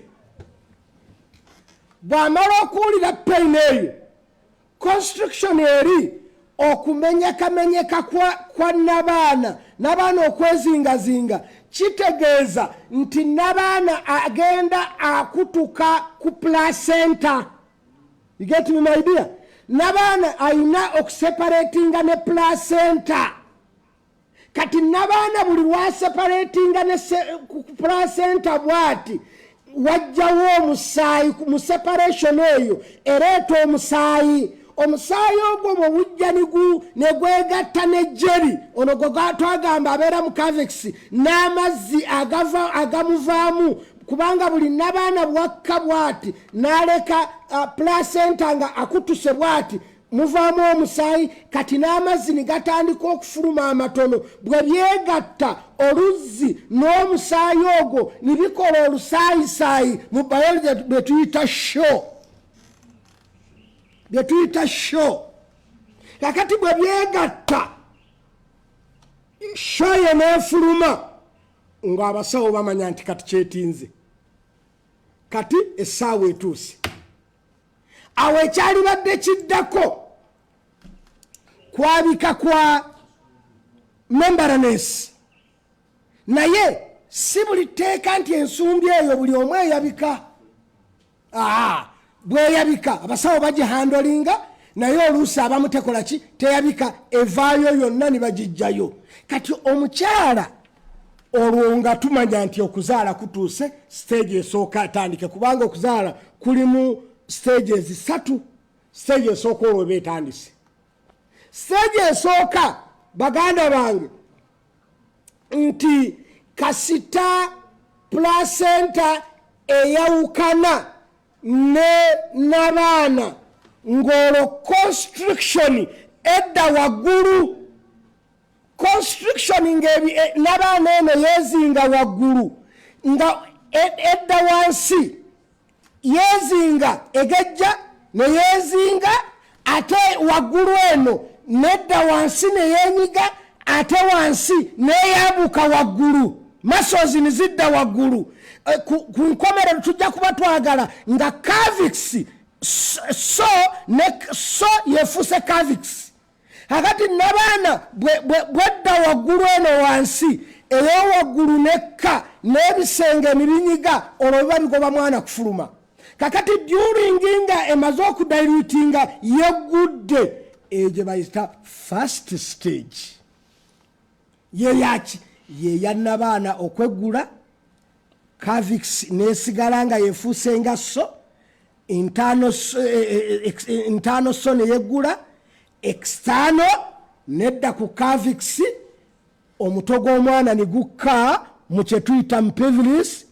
Bw'amala okuwulira peyini eyo, constriction eri okumenyekamenyeka kwa n'abaana okwezingazinga, kitegeeza nti n'abaana agenda akutuka ku placenta. You get me my dear? N'abaana ayina okuseparatinga ne placenta. Kati n'abaana buli lwaseparatinga ne placenta bwati wajjawo omusaayi mu separation eyo ereeta omusaayi. Omusaayi ogwo bwe wujja ne gwegatta n'ejjeri, ono gwe twagamba abeera mu kaviksi, n'amazzi agamuvaamu kubanga buli n'abaana bwakka bwati n'aleka placenta nga akutuse bwati muvaamu omusaayi, kati n'amazzi ne gatandika okufuluma amatono. Bwe byegatta oluzzi n'omusaayi ogwo ne bikola olusaayisaayi, mu biology bwe tuyita show. Kakati bwe byegatta show ye n'efuluma, ng'abasawo bamanya nti kati kyetinze, kati essaawa etuuse. Awo ekyalibadde kiddako kwabika kwa membraness, naye si buli tteeka nti ensumbi eyo buli omu eyabika. Bweyabika abasawo bagihandolinga, naye oluusi abamu tekola ki, teyabika, evaayo yonna ne bagijjayo. Kati omukyala olwo nga tumanya nti okuzaala kutuuse, stage esooka atandike, kubanga okuzaala kulimu stages 3. Stage esooka olwo eba etandise. Stage esooka baganda bange nti kasita placenta eyawukana n'abaana ng'olwo constriction edda waggulu, constriction n'abaana eno yeezinga waggulu nga edda wansi, yeezinga egejja neyeezinga ate waggulu eno, nedda wansi neyeenyiga ate wansi neeyambuka waggulu, masozi nizidda waggulu. Ku nkomerero tujja kuba twagala nga cavix so yefuuse cavix. Kakati n'abaana bwedda waggulu eno wansi, ey'owaggulu nekka n'ebisenge nibinyiga, olwo biba bigoba mwana kufuluma. Kakati during nga emaze okudilutinga yeggudde, egyo bayita first stage. Yeyaki yeya n'abaana okweggula, cavix nesigala nga yefuuse nga so, internal so neyeggula, external nedda ku cavix, omutwe gw'omwana ne gukka mu kye tuyita mu pelvis.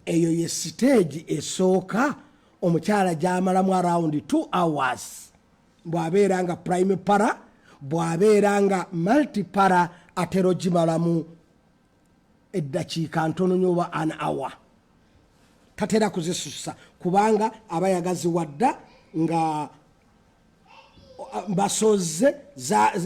Eyo ye stage esooka omukyala gy'amalamu around 2 hours bw'abeera nga prime para, bw'abeera nga multipara atera ogimalamu eddakiika ntono nnyo oba an hour tatera kuzisusa kubanga aba yagaziwa dda nga basoze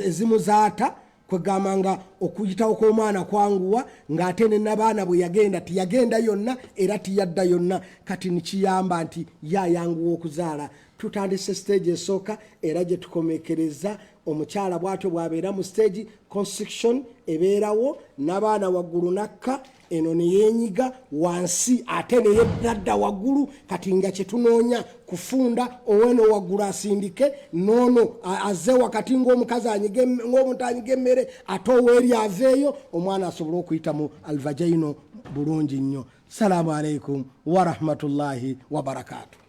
ezimu zaata kwegamba nga okuyitawo kw'omwana kwanguwa ng'ate ne n'abaana bwe yagenda tiyagenda yonna era tiyadda yonna kati nikiyamba nti yayanguwa okuzaala tutandise stage esooka era gye tukomekereza omukyala bw'atyo bw'abeera mu stage construction ebeerawo n'abaana waggulu nakka eno ne yeenyiga wansi ate ne yedda waggulu kati nga kye tunoonya kufunda oweno waggulu asindike noono azze wakati ng'omukazi ng'omuntu anyiga emmere ate oweeri aveeyo omwana asobole okuyita mu alvajaino bulungi nnyo. Salaamu alaikum warahmatullahi wabarakatuh.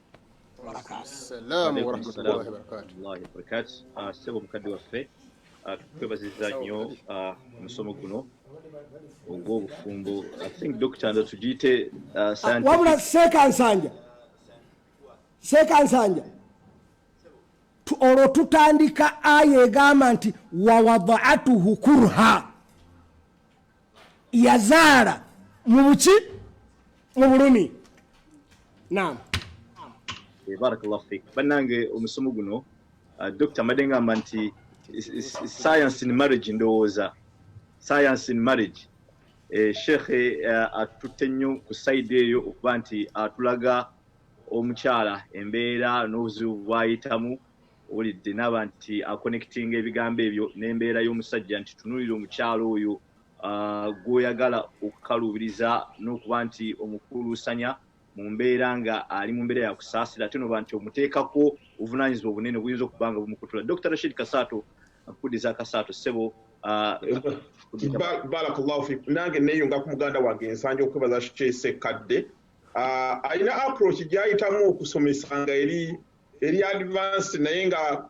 Assalamu warahmatullahi wabarakatuh. Ssebo mukadde waffe twebaziza nnyo omusomo guno ogw'obufumbo. I think Dr. ndo tugiyite wabula Sekansanja olwo tutandika aya egamba nti wawadaatuhu kurha yazaala mu buki mu bulumi. Naam. Barakallahu fik. Bannange omusomo guno Dr. Madengamba nti science in marriage ndowooza science in marriage Sheikh atutte nnyo ku side eyo okuba nti atulaga omukyala embeera n'obuzibu bw'ayitamu olidde n'aba nti aconnectinga ebigambo ebyo n'embeera y'omusajja nti tunuulira omukyala oyo gw'oyagala okukaluubiriza n'okuba nti omukuluusanya mu mbeera nga ali mu mbeera ya kusaasira ate noba nti omuteekako obuvunaanyizibwa obunene buyinza okuba nga bumukutula. Dr. Rashid Kasaato akuddiza Kasaato ssebo. Barakallahu fik. Nange neeyunga ku muganda wange ensanja okwebaza SSEKKADDE alina approach gy'ayitamu okusomesanga eri advanced naye nga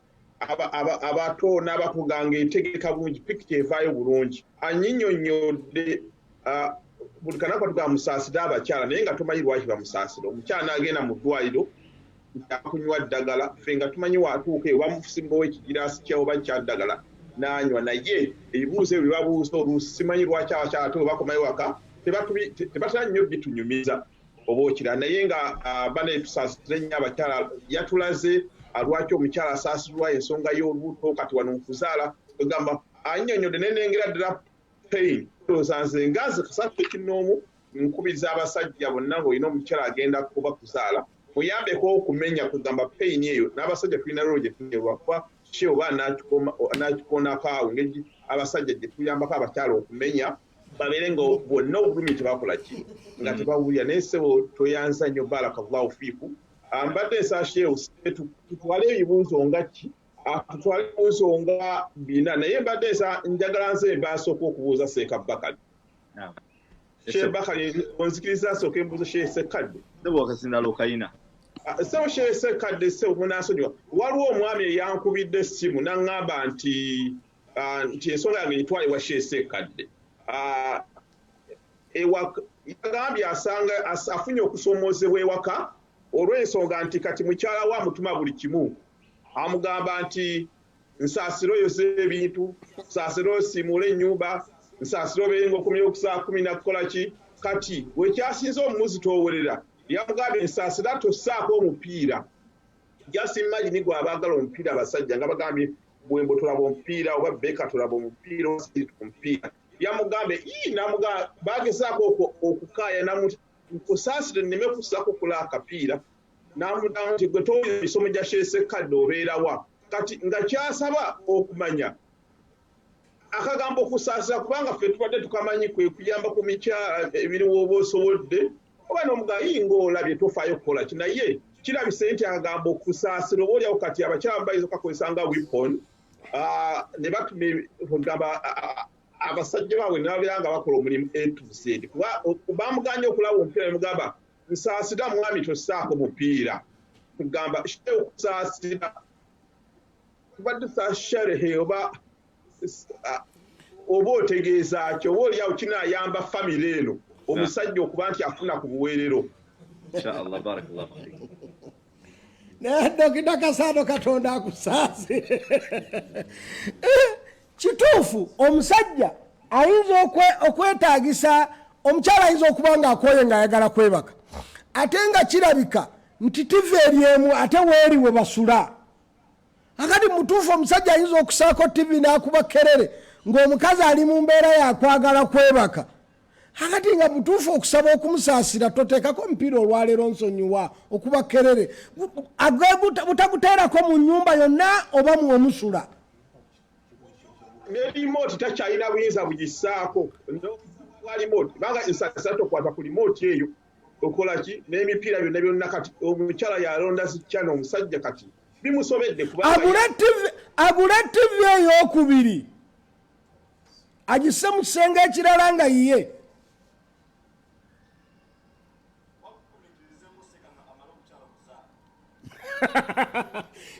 abato n'abakuganga etegeka bulungi picture evaayo bulungi annyinnyonnyodde buli kanaka tuga musaasira abakyala naye nga tomanyi lwaki bamusaasira. Omukyala n'agenda mu ddwaliro akunywa ddagala ffe nga tumanyi waatuuka eyo bamufusimbawo ekigiraasi kyawo bakya ddagala n'anywa naye ebibuuzo ebyo babuuza oluusi simanyi lwaki abakyala te bakomayo waka tebatera nnyo bitunyumiza oba okira naye nga bane tusaasire nnyo abakyala yatulaze lwaki omukyala asaasirwa ensonga y'olubuto kati wano okuzaala egamba annyonnyodde nenengera ddala pain osanze ngazi Kasaato ekinnoomu nkubiriza abasajja bonna ng'olina omukyala agenda kuba kuzaala muyambeko okumenya kugamba pain eyo n'abasajja tulina lolo gye tunyerwakwa she oba nakikoonako awo ngeri abasajja gye tuyambako abakyala okumenya babeere nga bonna obulumi tebakola ki nga tebawulira naye ssebo toyanza nnyo barakallahu fiiku. Mbadde nsasheewo tutwale ebibuuzo nga ki tutwale ebibuuzo nga bina naye mbadde njagala nze basooka okubuuza Seeka Bakali. Sheikh Bakali onzikiriza asooka embuuzo SSEKKADDE. Ssebo akazinalo kayina. Ssebo SSEKKADDE ssebo munaasonyiwa waliwo omwami eyankubidde essimu n'aŋŋamba nti ensonga yange nyitwale wa SSEKKADDE. Yagambye asanga afunye okusoomozebwa ewaka olw'ensonga nti kati mukyala wa mutuma buli kimu amugamba nti nsaasiro yose ebintu nsaasiro osiimule ennyumba nsaasiro obeerenga okumya okusaa 10 nakukola ki kati wekyasinze omumuzi towerera yamugambye nsaasira tossaako omupiira just imagine gwe abaagala omupiira abasajja nga bagambye bwembo tulaba omupiira oba beka tulaba omupiira omupiira yamugambye namugamba bagezaako okukaaya namuti nkusaasire nneme kussaako kula akapiira namuddamu nti gwe towulira emisomo gya SSEKKADDE obeerawa kati nga kyasaba okumanya akagambo okusaasira kubanga ffe tubadde tukamanyi kwe kuyamba ku mikyala ebiriwo oba osobodde oba n'omugamba ng'olabye tofaayo kukola ki naye kirabise nti akagambo okusaasira oba olyawo kati abakyala bayinza okakozesa nga weapon ne batuma abasajja baabwe nababeera nga bakola omulimu A to Z kuba bamuganye okulaba omupiira nemugamba nsaasira mwami tossaako mupiira kugamba okusaasira kubadde sasharehe oba otegeeza ki oba oliawo kinaayamba famire eno omusajja okuba nti afuna ku buweerero. Inshallah barakallahu fik. Dokita Kasado Katonda akusaase. Kituufu omusajja ayinza okwetaagisa omukyala ayinza okuba nga akoye ng'ayagala kwebaka ate nga kirabika nti tiva eryemu ate weeri we basula. Akati mutuufu omusajja ayinza okusaako tivi n'akuba kerere ng'omukazi ali mu mbeera yakwagala kwebaka. Akati nga mutuufu okusaba okumusaasira toteekako omupiira olwaleero nsonyiwa okuba kerere butaguteerako mu nnyumba yonna oba mwomusula. Ne remote takyalina buyinza bugisaako wa remote banga nsasa tokwata ku remote eyo okola ki n'emipiira byonna kati omukyala yalonda zikyana omusajja kati bimusobedde agule TV ey'okubiri agisse mu kisenge ekirala nga yiye.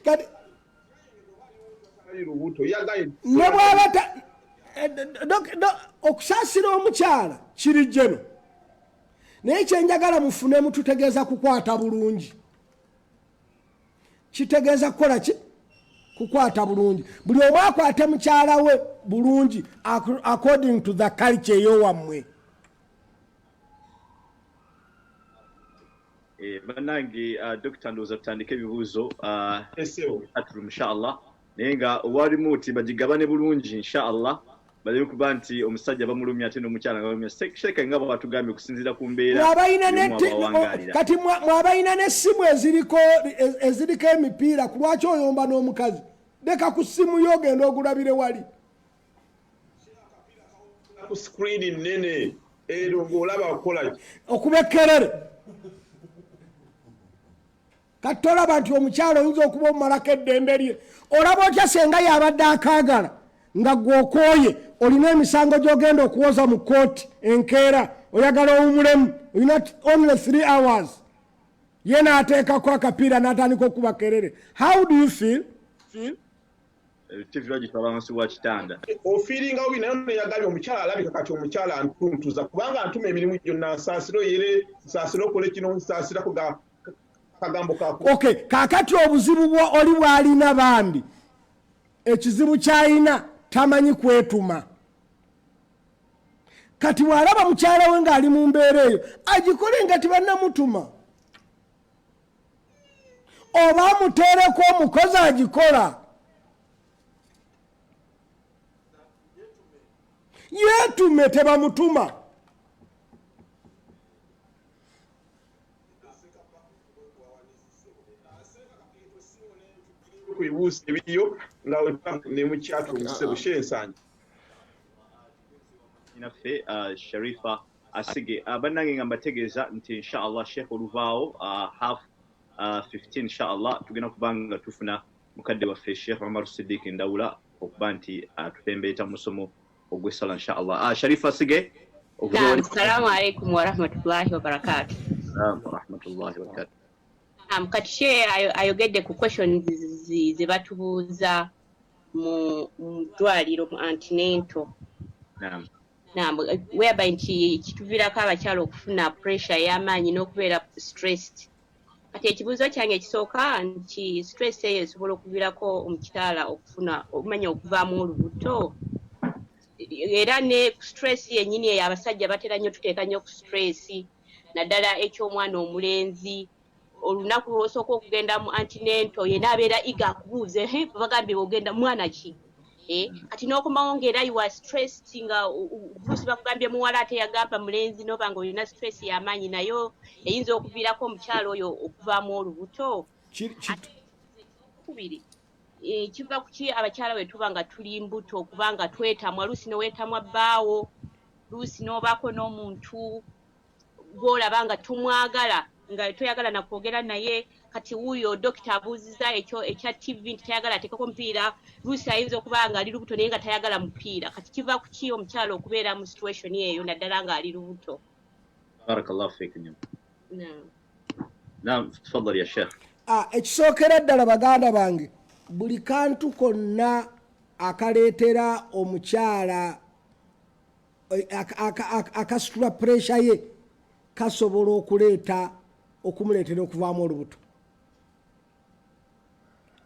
Kati ne bwaba okusaasira omukyala kiri jeno naye kyenjagala mufune mututegeeza kukwata bulungi. Kitegeeza kukola ki? Kukwata bulungi. Buli omu akwate mukyala we bulungi according to the culture eyowammwe. Bannange Dr. Ndowooza tutandike ebibuuzo atulu inshallah naye nga owa remote bagigabane bulungi inshallah balebe kuba nti omusajja bamulumya ate n'omukyala nga bamulumya Sheikh nga batugambye okusinziira ku mbeera kati mwabayina n'essimu eziriko emipiira ku lwaki oyomba n'omukazi leka ku ssimu yo ogenda ogulabire wali ku screen nene ng'olaba okukola okuba ekkerere. Kati tolaba nti omukyala oyinza okuba omumalako eddembe lye. Olaba otya senga yabadde akaagala nga gw'okooye olina emisango gy'ogenda okuwoza mu kooti enkeera oyagala owumulemu olina only 3 hours ye n'ateekako akapiira n'atandika okuba kerere. How do you feel? Ofiiringa obi naye neyagambye omukyala alabika kati omukyala antuntuza kubanga antuma emirimu gyonna nsaasira oyere nsaasira okole kino nsaasira kagambo kako. Okay, kakati obuzibu oli bwalina bambi ekizibu kyalina tamanyi kwetuma. Kati bw'alaba mukyala we ng'ali mu mbeera eyo agikole nga tibannamutuma oba amuteereko omukozi agikola. Yeetume tebamutuma. Kuibuusa ebiriyo nga ne mukyatu busensanya inaffe Sharifa asige bannange nga mbategeeza nti inshallah Sheikh oluvaawo half 15 inshallah tugenda kubanga tufuna mukadde waffe Sheikh Omar Siddiq Ndawula okuba nti atupembeeta musomo ogw'essala inshallah. Sharifa asige. Assalamu alaikum wa rahmatullahi wa barakatuh. Wa rahmatullahi wa barakatuh. Kati Sheikh ayogedde ku questions ze batubuuza mu ddwaliro mu antenatal. Whereby nti kituviirako abakyala okufuna pressure y'amaanyi n'okubeera stressed. Kati ekibuuzo kyange ekisooka nti stress eyo esobola okuviirako omukyala okufuna okumanya okuvaamu olubuto. Era ne stress yennyini eyo abasajja batera nnyo tuteeka nnyo ku stress naddala eky'omwana omulenzi. Olunaku lw'osooka okugenda mu antenatal yenna abeera iga akubuuze bagambye ogenda mwana ki. Kati n'okomawo ng'era you are stressed nga oluusi bakugambye muwala ate yagamba mulenzi n'oba nga olina stress y'amaanyi nayo eyinza okuviirako omukyala oyo okuvaamu olubuto. Kubiri kiva ku ki abakyala bwe tuba nga tuli mbuto kubanga twetamwa luusi neweetamwa bbaawo luusi n'obaako n'omuntu gw'olaba nga tumwagala nga toyagala na kwogera naye kati wuuyo dokita abuuziza ekyo ekya TV nti tayagala ateekako omupiira luusi ayinza okuba nga ali lubuto naye nga tayagala mupiira. Kati kiva ku ki omukyala okubeera mu situation eyo naddala nga ali lubuto? Barakallahu fiik. Naam, tafadhali ya Sheikh. Ekisookera ddala baganda bange buli kantu konna akaleetera omukyala akasitula pressure ye kasobola okumuleetera okuvaamu olubuto.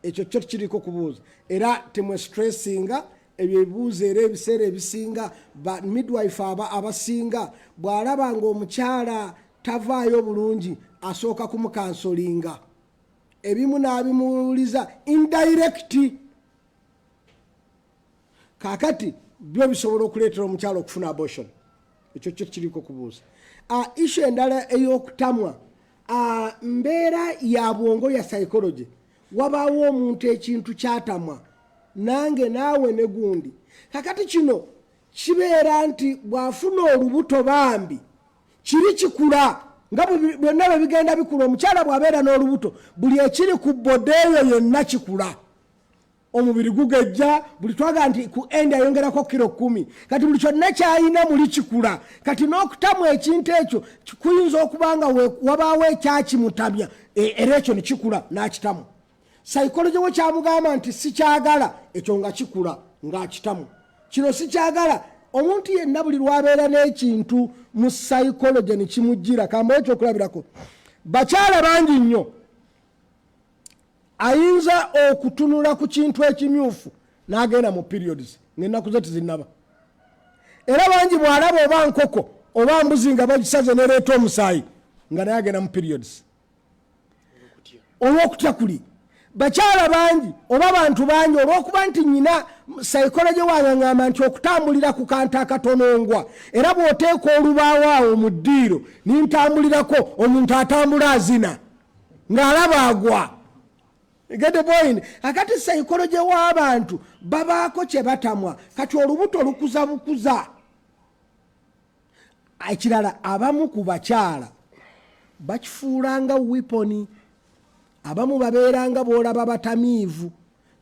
ekyo kyo kiriko kubuuza era temwe stressinga ebyo ebibuuzo era ebiseera ebisinga ba midwife abasinga bw'alaba ng'omukyala tavaayo bulungi asooka kumukansolinga ebimu n'abimuwuliza indirect kaakati byo bisobola okuleetera omukyala okufuna abortion ekyo kyo kiriko kubuuza issue endala ey'okutamwa mbeera ya bwongo ya psychology wabaawo omuntu ekintu kyatamwa nange naawe ne gundi kakati kino kibeera nti bw'afuna olubuto bambi kiri kikula nga byonna bwe bigenda bikula omukyala bw'abeera n'olubuto buli ekiri ku boda eyo yonna kikula omubiri gugejja buli twaga nti ku endi ayongerako kilo 10 kati buli kyonna kyayina muli kikula kati n'okutamwa ekintu ekyo kuyinza okubanga wabaawo ekyakimutamya era ekyo ne kikula n'akitamu psychology we kyamugamba nti sikyagala ekyo nga kikula ng'akitamu kino sikyagala omuntu yenna buli lwabeera n'ekintu mu psychology ne kimujjira kambayo ekyokulabirako bakyala bangi nnyo ayinza okutunula ku kintu ekimyufu n'agenda mu periods ng'ennaku ze tizinnaba era bangi bw'alaba oba nkoko oba mbuzi nga bagisaze nereeta omusaayi nga naye agenda mu periods olw'okutya kuli bakyala bangi oba bantu bangi olw'okuba nti nnyina psychology wange ngamba nti okutambulira ku kantu akatonongwa era bw'oteeka olubaawo awo mu ddiiro nintambulirako omuntu atambula azina ng'alaba agwa get the point akati psychology w'abantu babaako kye batamwa kati olubuto lukuza bukuza ekirala abamu ku bakyala bakifuulanga weaponi abamu babeeranga boolaba batamiivu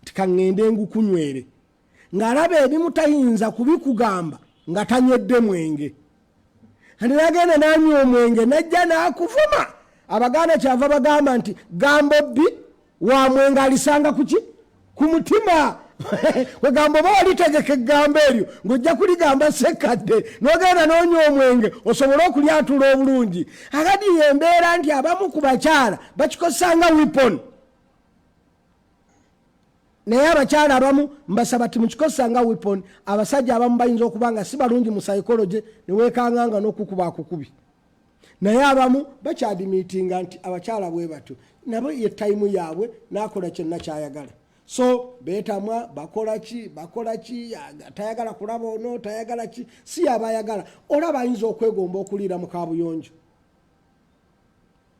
tikaŋŋende ngukunywere ng'alaba ebimu tayinza kubikugamba nga tanywedde mwenge andi nagenda nanywa omwenge najja n'akuvuma abaganda kyava bagamba nti gambo bbi wa mwenge alisanga kuki ku mutima wegamba oba walitegeka eggambo eryo ng'ojja kuligamba sekkadde n'ogenda n'onywa omwenge osobole okulyatula obulungi akati yembeera nti abamu ku bakyala bakikozesanga weapon naye abakyala abamu mbasaba ti mukikozesanga weapon abasajja abamu bayinza okuba nga si balungi mu psychology ne weekanganga n'okukuba akukubi naye abamu bakyadimiitinga nti abakyala bwe batyo nabo ye tayimu yaabwe n'akola kyonna kyayagala so betamwa bakola ki tayagala kulaba ono tayagala ki si abayagala olaba ayinza okwegomba okuliira mu kabuyonjo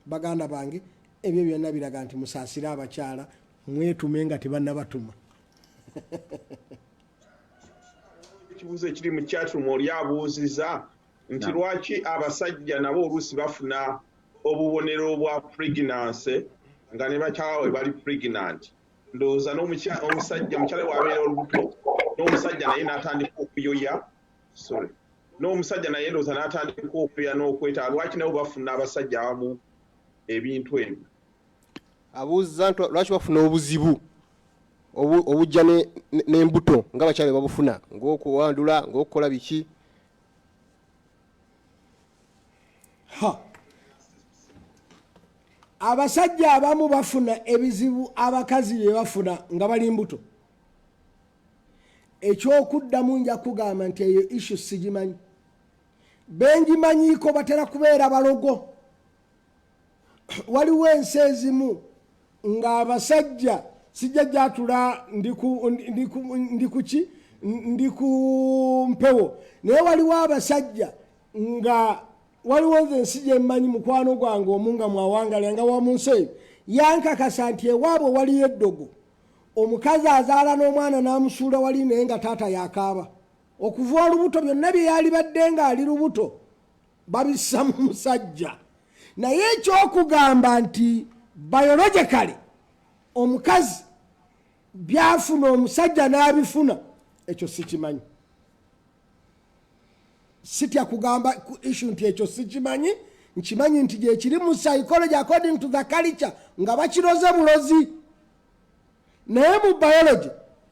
baganda bange ebyo byonna biraga nti musaasire abakyala mwetume nga tebannabatuma ekibuuzo ekiri mu chatroom oli abuuziza nti lwaki abasajja nabo oluusi bafuna obubonero bwa pregnancy nga ne bakyala we bali pregnant ndowooza n'omusajja mukyala wabeera olubuto n'omusajja naye n'atandika okuyoya n'omusajja naye ndowooza n'atandika okuyoya n'okwetaba lwaki nabo bafuna abasajja abamu ebintu ebyo abuuza nti lwaki bafuna obuzibu obujja n'embuto nga bakyala babufuna ng'okuwandula ng'okukola biki abasajja abamu bafuna ebizibu abakazi bye bafuna nga bali mbuto ekyokuddamu nja kugamba nti eyo issue sigimanyi bengimanyiiko batera kubeera balogo waliwo ensi ezimu ng'abasajja sijja jatula ndi ku mpewo naye waliwo abasajja nga waliwo nze ensi gyemmanyi mukwano gwange omu nga mwawangalya nga wa mu nsi eyo yankakasa nti ewaabwe waliyo eddogo omukazi azaala n'omwana n'amusuula wali naye nga taata yakaaba okuva olubuto byonna bye yali badde ng'ali lubuto babissa mu musajja naye ekyokugamba nti biologically omukazi byafuna omusajja n'abifuna ekyo sikimanyi sitya kugamba ku issue nti ekyo sikimanyi nkimanyi nti gyekiri mu psychology according to the culture nga bakiroze bulozi naye mu biology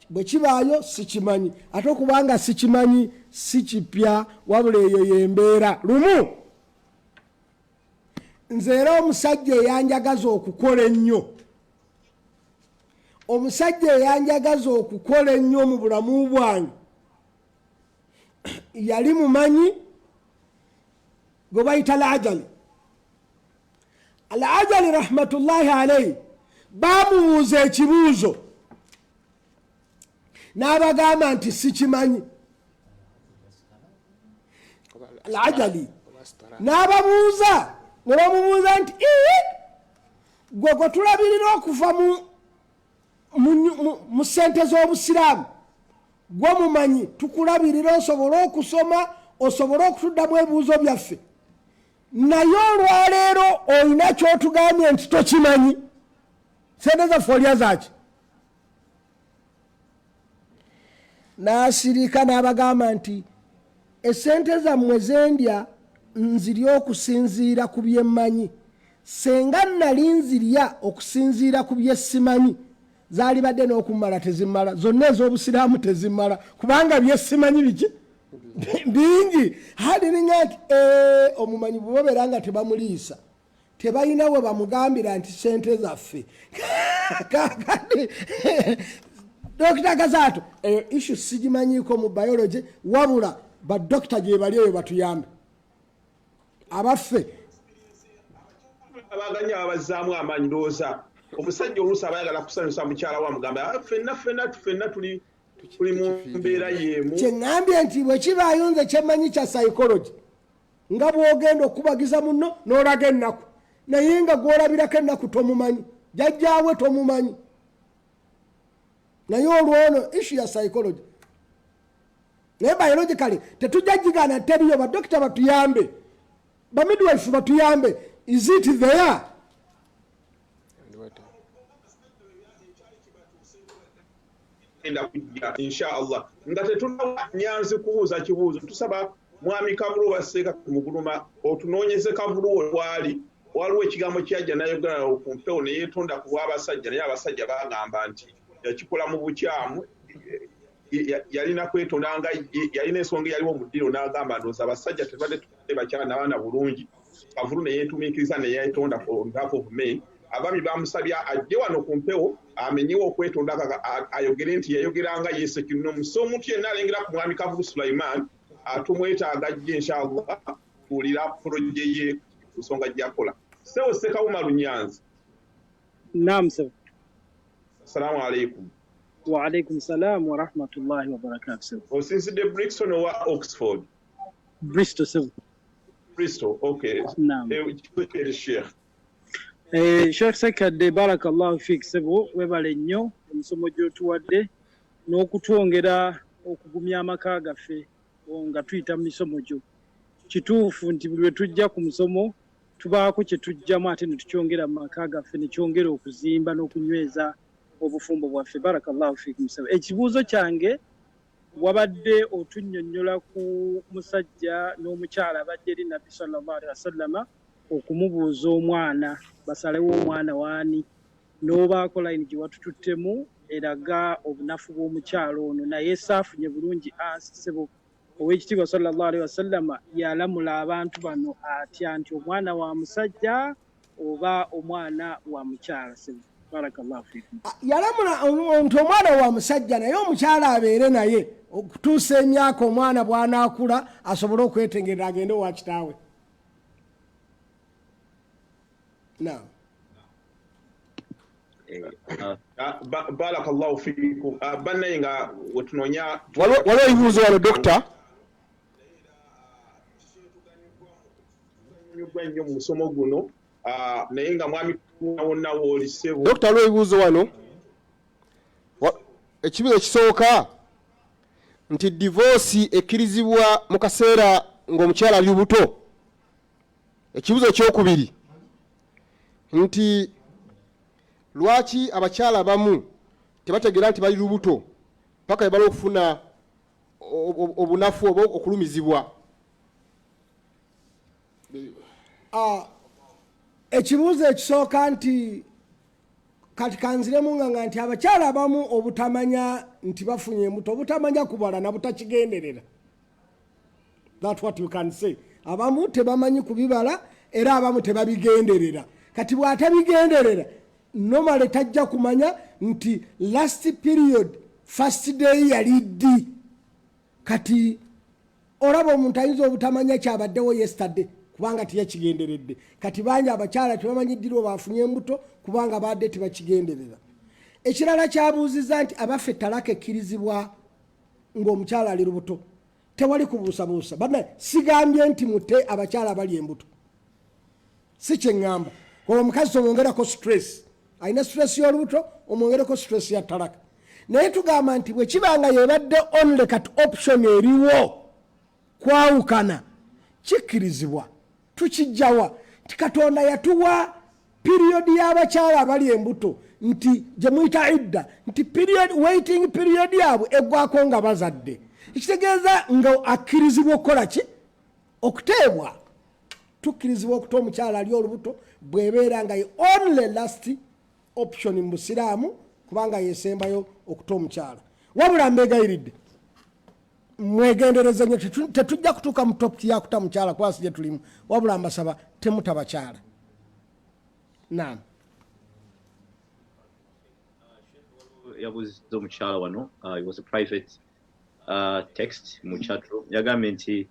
bwe kibaayo sikimanyi ate okubanga sikimanyi sikipya wabula eyo yembeera lumu nze era omusajja eyanjagaza okukola ennyo omusajja eyanjagaza okukola ennyo mu bulamu bwange yali mumanyi gwe bayita Al-Ajali rahmatullahi alayhi bamubuuza ekibuuzo n'abagamba nti sikimanyi. Al-Ajali n'ababuuza ne bamubuuza nti gwe gwe tulabirira okuva mu ssente z'obusiraamu gwe mumanyi tukulabirira osobola okusoma osobola okutuddamu ebibuuzo byaffe naye olwaleero olina kyotugambye nti tokimanyi ssente zaffe olya zaaki. N'asirika n'abagamba nti essente zammwe zendya nzirya okusinziira ku bye mmanyi, senga nali nzirya okusinziira ku bye simanyi zaali badde n'okumala tezimala, zonna ez'obusiraamu tezimala kubanga bye simanyi biki bingi. Haliringa nti omumanyi bwe babeera nga tebamuliisa tebalina we bamugambira nti ssente zaffe kakati Dr. Gazato issue sigimanyiiko mu biology wabula badokita gye bali eyo batuyambe abaffe abaganya abazzaamu amaanyi ndowooza omusajja oluusi aba ayagala kusanyusa mukyala wa mugamba ffenna tuli mu mbeera y'emu. Kyeŋŋambye nti bwe kibaayo nze kyemmanyi kya psychology nga bw'ogenda okubagiza munno n'olaga ennaku naye nga gw'olabirako ennaku tomumanyi jjajjaawe tomumanyi naye olwono issue ya psychology naye biologically tetujja gigaana teriyo badokita batuyambe bamidwife batuyambe is it there inshallah nga tetunawa nyanzi kubuuza kibuuzo tusaba mwami Kabulu baseeka kumuguluma otunoonyeze Kabulu wali waliwo ekigambo kyajja nayogera ku mpewo ne yeetonda ku lw'abasajja naye abasajja bagamba nti yakikola mu bukyamu yalina kwetonda nga yalina ensonga yaliwo mu ddiro n'agamba ndowooza abasajja tebadde tutadde bakyala n'abaana bulungi. Kavulu ne yeetumiikiriza ne yeetonda on behalf of men. Abaami bamusabya ajje wano ku mpewo amenyewo okwetonda ayogere nti yayogeranga yeesekirino so omuntu yenna alengera ku mwami Kavulu Sulaiman tumwetaaga ajje inshallah kuwulira poroje ye ku nsonga gy'akola. Sewo Ssekawuma Lunyanzi. Naam sir. Assalamu alaikum. Wa alaikum salam wa rahmatullahi wa barakatuh. Osinzidde Brixton owa Oxford? Bristol sir. Bristol, okay. Naam. Sheikh. Sheikh Sekkadde barakallahu fik sebo webale nnyo omusomo gy'otuwadde n'okutwongera okugumya amaka gaffe nga tuyita mu misomo gyo. Kituufu nti buli lwe tujja ku musomo tubaako kye tujjamu ate ne tukyongera mu maka gaffe ne kyongera okuzimba n'okunyweza obufumbo bwaffe. Barakallahu fikum. Ekibuuzo kyange wabadde otunnyonnyola ku musajja n'omukyala abadde eri Nabbi sallallahu alaihi wasallama okumubuuza omwana basalewo omwana waani n'obaako layini gye watututtemu eraga obunafu bw'omukyala ono naye saafunye bulungi sebo ow'ekitiibwa sallallahu alaihi wasallama yalamula abantu bano atya nti omwana wa musajja oba omwana wa mukyala sebo. Barakallahu fikum. Yalamula nti omwana wa musajja naye omukyala abeere naye okutuusa emyaka omwana bw'anaakula asobole okwetengerera agende wa kitaawe. Naam. Barakallahu fikum. Bannaye nga wetunoonya waliwo ebibuuzo wano dokita nnyo mu musomo guno naye nga mwami wonna woolisebo. dokita waliwo ebibuuzo wano. Ekibuuzo ekisooka nti divorce ekkirizibwa mu kaseera ng'omukyala ali lubuto. Ekibuuzo ekyokubiri nti lwaki abakyala abamu tebategeera nti bali lubuto paka ebala okufuna obunafu oba okulumizibwa. Ekibuuzo ekisooka nti kati kanziremu nga nti abakyala abamu obutamanya nti bafunye embuto obutamanya kubala na butakigenderera. That's what you can say. Abamu tebamanyi kubibala era abamu tebabigenderera. Kati bw'atabigenderera normally tajja kumanya nti last period first day yali ddi kati olaba omuntu ayinza obutamanya kyabaddewo yesterday kubanga teyakigenderedde kati bangi abakyala tebamanyiddira bafunye embuto kubanga badde tebakigenderera ekirala kyabuuziza nti abaffe talaka ekkirizibwa ng'omukyala ali lubuto tewali kubuusabuusa bana sigambye nti mute abakyala bali embuto si kyeŋŋamba omukazi omwongerako stress alina stress y'olubuto omwongereko stress ya talaka naye tugamba nti bwe kibanga yebadde only kati option eriwo kwawukana kikkirizibwa tukijjawa nti katonda yatuwa period y'abakyala abali embuto nti gye muyita idda nti period waiting period yaabwe eggwako nga bazadde ekitegeeza nga akkirizibwa okukola ki okuteebwa tukkirizibwa okuta omukyala ali olubuto bw'ebeera nga ye only last option mu busiraamu kubanga yesembayo okuta omukyala wabula mbegayiridde mwegendereze nnyo tetujja kutuuka mu topic yakuta mukyala kuba si gye tulimu wabula mbasaba temuta bakyala naam yabuuzizza omukyala wano it was a private text mu chat room yagambye nti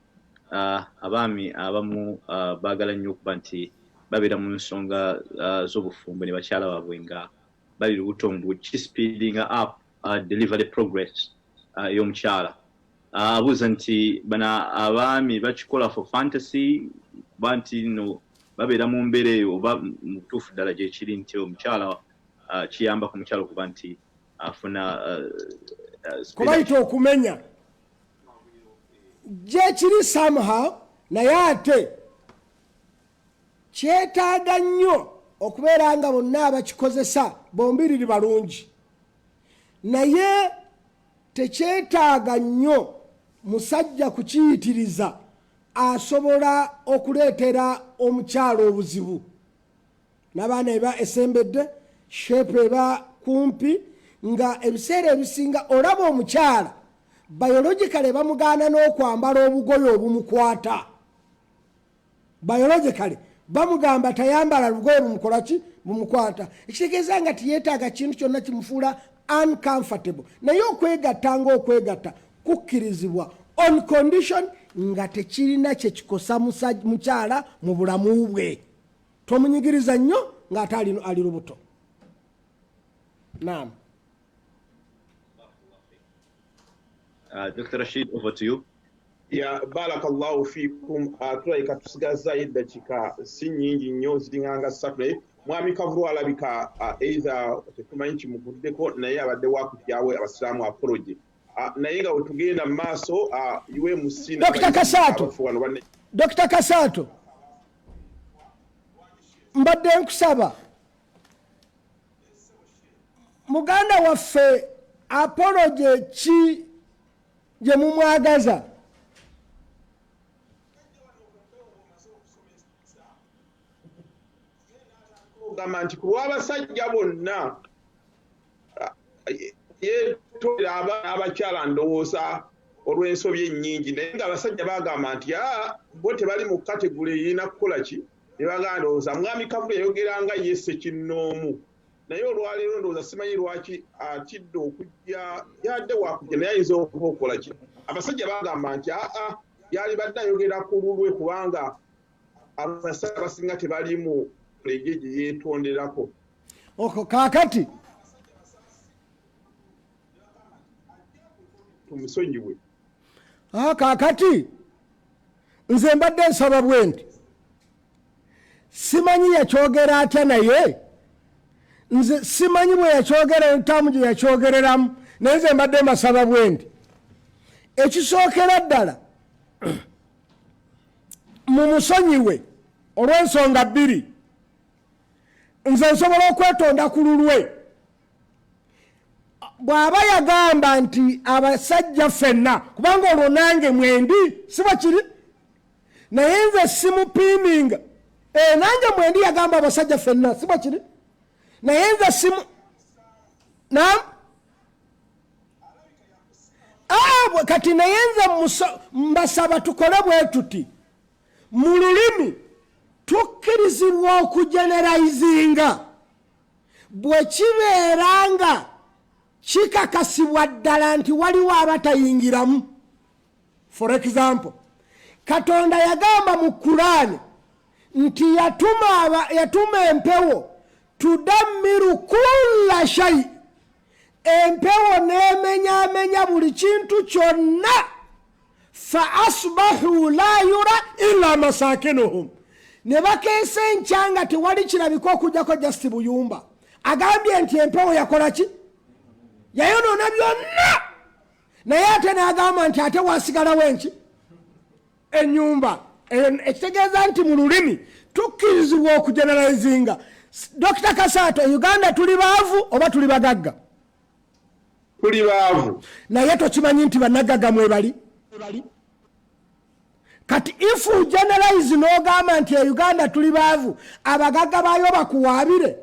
abaami abamu baagala nnyo okuba nti babeera mu nsonga z'obufumbo ne bakyala baabwe nga bali lubuto mbu kispeedinga up delivery progress y'omukyala abuuza nti bana abaami bakikola for fantasy kuba nti no babeera mu mbeera eyo oba mu butuufu ddala gyekiri nti omukyala kiyamba ku mukyala okuba nti afuna kubayita okumenya gyekiri somehow naye ate kyetaaga nnyo okubeera nga bonna abakikozesa bombiriri balungi naye tekyetaaga nnyo musajja kukiyitiriza asobola okuleetera omukyala obuzibu n'abaana eba esembedde sheepu eba kumpi nga ebiseera ebisinga olaba omukyala biologically bamugaana n'okwambala obugoye obumukwata biologically bamugamba tayambala lugoye bumukola ki bumukwata ekitegeeza nga tiyeetaaga kintu kyonna kimufuula uncomfortable naye okwegatta ngaokwegatta kukkirizibwa on condition nga tekirina kyekikosa mukyala mu bulamu bwe tomunyigiriza nnyo ng'ate ali lubuto naam Dr. Rashid, over to you. Ya barakallahu fikum tulabika tusigazayo eddakiika si nnyingi nnyo ziringanga ssatu mwami Kavulu alabika either tetumanyi kimuvuddeko naye abadde wakutyawe abasiraamu apology naye nga wetugenda mu maaso UMC Dr. Kasaato mbadde nkusaba muganda waffe apology ki gye mumwagaza gamba nti ku lw'abasajja bonna yeetolera abakyala ndowooza olw'ensobi ennyingi naye nga abasajja bagamba nti bo tebali mu kategule erina kukola ki ne bagamba ndowooza mwami Kavulu yayogeranga ye Ssekinnoomu naye olwaleero ndowooza simanyi lwaki atidde okujja yadde wakujja naye ayinza okukola ki abasajja bagamba nti yali badde ayogera ku lulwe kubanga abasajja abasinga tebalimu lege gye yeetonderako kaakati tumusonyiwe kaakati nze mbadde nsaba bwe nti simanyi yakyogera atya naye nze simanyi bwe yakyogera entamu gye yakyogereramu naye nze mbadde mbasaba bwe nti ekisookera ddala mumusonyiwe olw'ensonga bbiri nze nsobola okwetonda ku lulwe bw'aba yagamba nti abasajja ffenna kubanga olwo nange mwendi siba kiri naye nze simupiiminga nange mwendi yagamba abasajja ffenna siba kiri naye nze simu naam kati naye nze mbasaba tukole bwe tuti mu lulimi tukkirizibwa okugenerayizinga bwe kibeeranga kikakasibwa ddala nti waliwo abatayingiramu. For example, Katonda yagamba mu Kurani nti yatuma empewo tudammiru kulla shay, empewo neemenyaamenya buli kintu kyonna, fa asbahu la yura illa masakinuhum, ne bakeesa enkya nga tewali kirabika okujjako just buyumba. Agambye nti empewo yakola ki? Yayonoona byonna, naye ate n'agamba nti ate waasigalawo enki? Ennyumba. Ekitegeeza nti mu lulimi tukkirizibwa okugeneralizinga. Dr. Kasato, Uganda tuli baavu oba tuli bagagga? Tuli baavu. Naye tokimanyi nti bannagagga mwebali? Kati if you generalize n'ogamba nti Uganda tuli baavu, abagagga baayo bakuwaabire?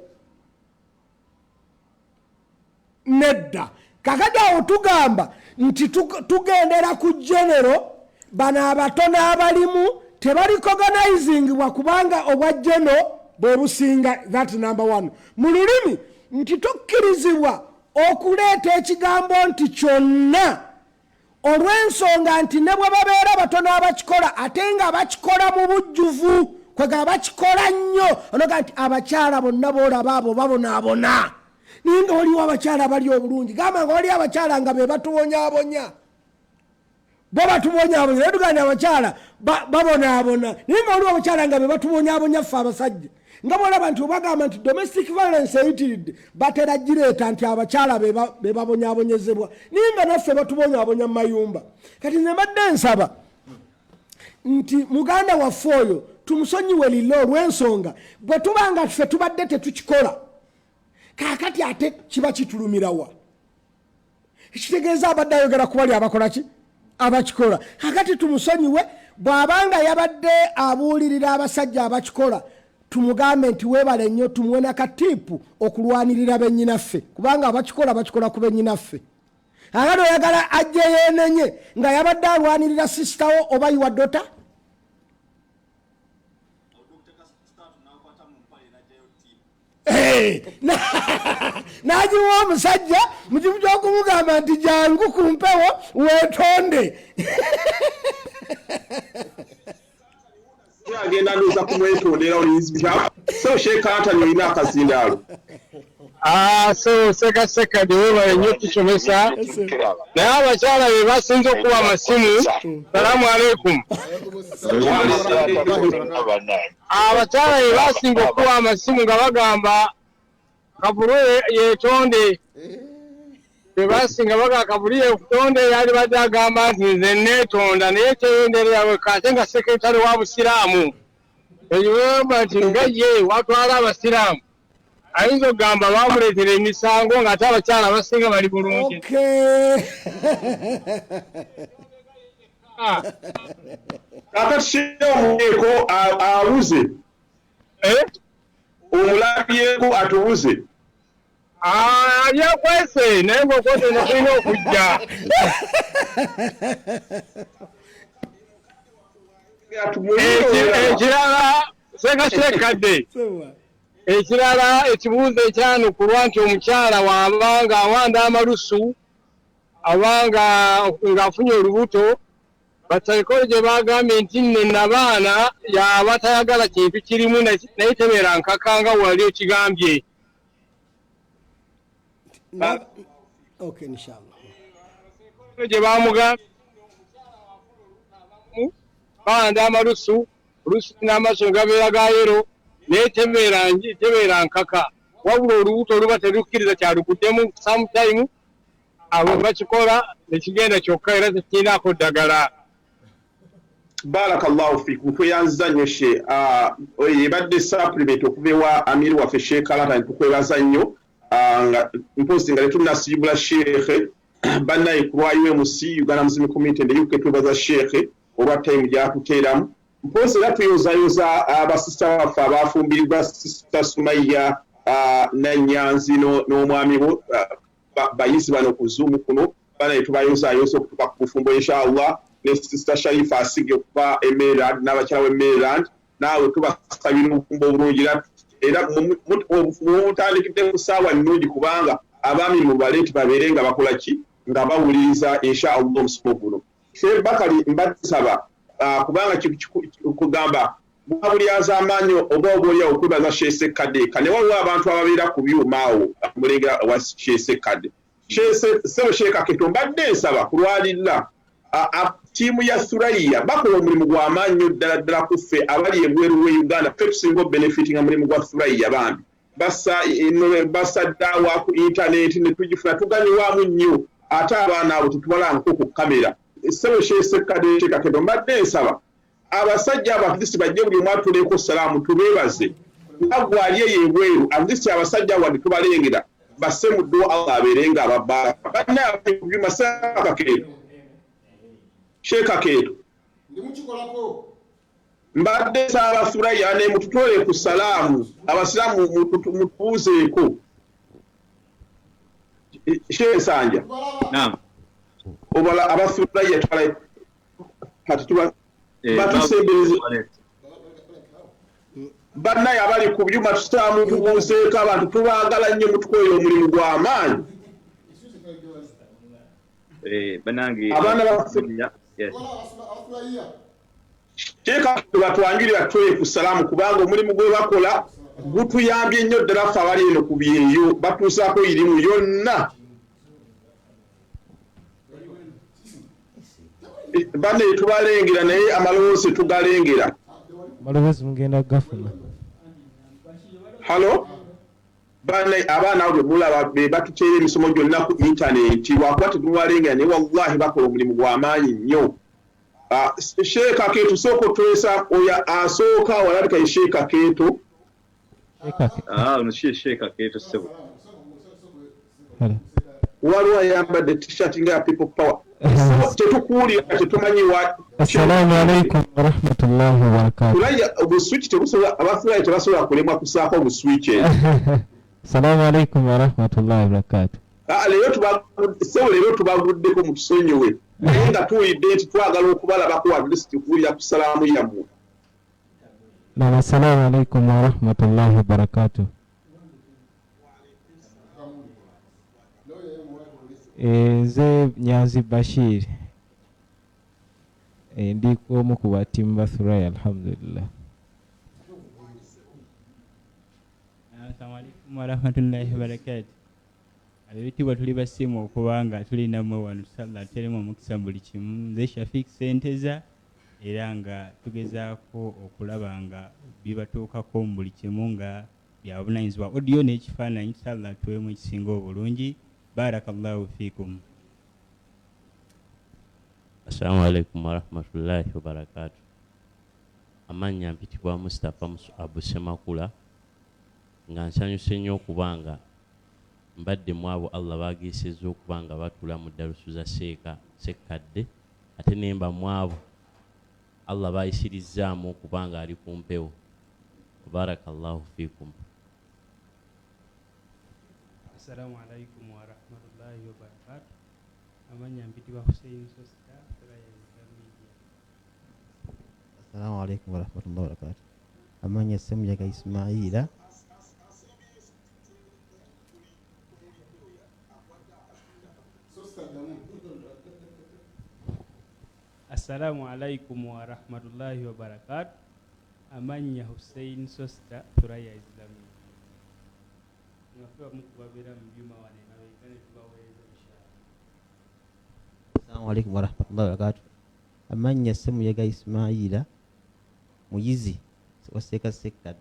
Nedda. Kakati awo tugamba nti tugendera ku genero, bano abatono abalimu tebali recognizingibwa kubanga obwa geno bwe businga. That number one. Mu lulimi nti tukkirizibwa okuleeta ekigambo nti kyonna olw'ensonga nti ne bwe babeera batono abakikola ate nga bakikola mu bujjuvu, kwega bakikola nnyo. Onoga nti abakyala bonna boolaba abo babonaabona. Ninga waliwo abakyala bali obulungi. Gamba nga wali abakyala nga be batuwonyaabonya. Bo batubonyaabonya. Naye tugambye abakyala babonaabona. Ninga waliwo abakyala nga be batubonyaabonya ffe abasajja. Nga bw'olaba nti obagamba nti domestic violence eyitiridde, batera gireeta nti abakyala be babonyaabonyezebwa. Ninga naffe batubonyaabonya mu mayumba. Kati ne mbadde nsaba nti muganda waffe oyo tumusonyiwe lilo olw'ensonga bwe tubanga ffe tubadde tetukikola, kakati ate kiba kitulumirawa. Ekitegeeza abadde ayogera ku bali abakola ki? Abakikola. Kakati tumusonyiwe bw'abanga yabadde abuulirira abasajja abakikola, tumugambe nti weebale nnyo, tumuwe nakatiipu okulwanirira bennyinaffe, kubanga abakikola bakikola ku bennyinaffe. Kakati oyagala ajje yeenenye nga yabadde alwanirira sisitawo oba yiwa dota? Nagiwa omusajja mu kimu ky'okumugamba nti jangu ku mpewo weetonde. Agenda ndoza kumwetondera oliyizibya. So Sheikh olina akazindaalo. So SSEKKADDE weebale nnyo tusomesa. Naye abakyala be basinze okuwa amasimu. Salaamu alaikum. Abakyala be basinga okuwa amasimu nga bagamba Kabulu yeetonde. Be basinga baga Kabulu yeetonde yali badde agamba nti nze neetonda naye teyenderera weka ate nga sekretale wa Busiraamu. Eyoba nti nga ye watwala Abasiraamu. Ayinza okugamba bamuleetera emisango ng'ate abakyala abasinga bali bulungi. Kakati Sheikh omuyeeko abuze. Omulabyeko atubuze. Yakwese naye ng'okwese nokulina okujja. Ekirala SSEKKADDE. Ekirala ekibuuzo ekyanukulwa nti omukyala wabanga awanda amalusu abanga ng'afunye olubuto, basayikoloje bagambye nti nno nabaana yabatayagala kintu kirimu naye tebeera nkakanga wali okigambye. Okay, inshallah. Gye bamugambye bawanda amalusu, olusu n'amaaso gabeera ga yero, naye tebeera nkaka. Wabula olubuto oluba terukkiriza kyaluguddemu sometime abo bakikola nekigenda kyokka era tekirinaako ddagala. Barakallahu fikum. Tweyanziza nnyo she. Ebadde supplement okuva ewa amiri waffe Sheikh Alata tukwebaza nnyo. Mpozi nga tetunnasibula Sheikh bannaye ku lwa UMC Uganda Muslim Community and the UK twebaza Sheikh olwa time gyatuteeramu. Mpozi era tuyozaayoza abasista baffe abafumbirirwa Sista Sumaiya Nanyanzi n'omwami bo bayizi bano ku Zoom kuno bannaye tubayozaayoza okutuuka ku bufumbo inshallah. Ne Sister Sharifa asige okuva e Maryland n'abakyala w'e Maryland naawe tubasabira obufumbo obulungi era era mutandikidde ku ssaawa nnungi kubanga abaami mubaleeti babeere nga bakola ki nga bawuliriza insha Allah omusomo guno. Sheikh Bakari mbasaba kubanga kugamba bwabulyaza amaanyi oba obaolyawo okwebaza Sheikh Sekkadde kane waliwo abantu ababeera ku byuma awo mulenga wa Sheikh Sekkadde. Sheikh Kaketo mbadde nsaba kulwalira tiimu ya Thurayya bakola omulimu gw'amaanyi ddala ddala ku ffe abali ebweru we Uganda ffe tusinga obenefitinga mulimu gwa Thurayya bambi bassa daawa ku intaneti ne tugifuna tuganyulwamu nnyo ate abaana abo tetubalangako ku kamera. Ssebo Sheikh Sekkadde Sheikh Kaketo mbadde nsaba abasajja abakristo bajje buli omu atuleeko salaamu tubeebaze nga gwali eyo ebweru abakristo abasajja wadde tubalengera basse mu dduwa Allah abeere nga ababbaala bannaye ku byuma Sheikh Kaketo mbadde nsaba Thurayya ne mututwale ku salaamu abasiraamu mutubuuzeeko. Sheikh Sanja obala abathurayya twala kati tuba batusembereze bannaye abali ku byuma tusaamu tubuuzeeko abantu tubaagala nnyo mutukoye omulimu gw'amaanyi. Abaana Sheikh batwanjulira tuwe ku salaamu kubanga omulimu gwe bakola gutuyambye nnyo ddala ffe abali eno ku byeyo batuusaako irimu yonna. Bane tubalengera naye amaloboozi tugalengera. Maloboozi mugenda gafuna. Halo? Bane abaana abo mulaba be batuteera emisomo gyonna ku intaneti lwakuba tetubalengera naye wallahi bakola omulimu gw'amaanyi nnyo. Sheikh Kaketo soko twesa oya asooka walabika ye Sheikh Kaketo. Sheikh Kaketo sebo. Waliwo ayambadde t-shirt nga people power. Tetukuwulira tetumanyi wa. Assalamu alaikum warahmatullahi wabarakatuh. Thurayya obuswiki tebusobola abathurayya tebasobola kulemwa kusaako obuswiki. Assalamu alaikum warahmatullahi wabarakatuh. Leero tubaguddeko mu tusonyiwe naye nga tuwulidde nti twagala okubalabako wadde tukuwulira ku salaamu yammwe. Assalamu alaikum warahmatullahi wabarakatuh. Nze Nyanzi Bashir ndi omu ku batiimu ba Thurayya alhamdulillah. Assalamu alaikum warahmatullahi wabarakatuh. Ab'ebitiibwa tuli basiima okuba nga tulinammwe wano tusala teremu omukisa buli kimu. Nze Shafiq Senteza era nga tugezaako okulaba nga bibatuukako mu buli kimu nga byabuvunaanyizibwa audio n'ekifaananyi tusala tuwemu ekisinga obulungi. Barakallahu fikum. Assalamu alaikum warahmatullahi wabarakatuh. Amannya mpitibwa Mustafa Abu Semakula nga nsanyuse nnyo okubanga mbadde mu abo Allah bageesezza okubanga batula mu darusu za Sekkadde ate nemba mu abo Allah bayisirizzaamu okubanga ali ku mpewo. Barakallahu fikum. Assalamu alaikum warahmatullahi wabarakatuh. Amanya mpitibwa Hussein Sosta Thurayya Media. Assalamu alaikum warahmatullahi wabarakatuh. Amanya Semuyaga Ismaila. Assalamu alaikum warahmatullahi wabarakatuh. Amanya Hussein Sosta Thurayya Media. Assalamu alaikum warahmatullahi wabarakatuh. Amanya Semuyaga Ismaila muyizi wa Sekkadde.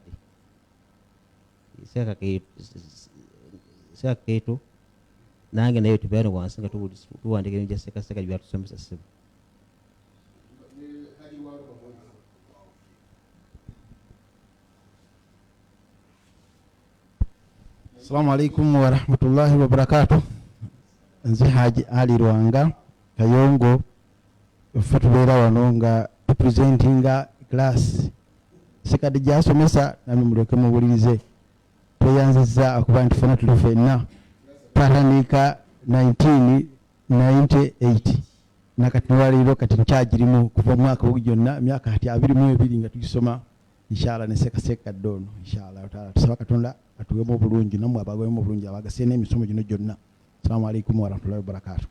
Sekkadde nange naye tubeera wansi nga tuwandika ebintu bya Sekkadde byatusomesa ssebo. Assalamu alaikum warahmatullahi wabarakatuh. Nze Haji Ali Rwanga Kayongo ffe tubeera wano nga tupresentinga class Sekkadde gy'asomesa namwe mulyoke muwulirize. Tweyanzizza okuba nti ffenna tuli ffenna twatandika 1998 nakati newaleero kati nkyagirimu kuva omwaka gwonna emyaka kati 22 nga tugisoma inshallah ne SSEKKADDE ono inshallah taala tusaba Katonda atuwemu obulungi namwe abagwemu obulungi abagase n'emisomo gino gyonna. Assalamu alaikum warahmatullahi wabarakatuh.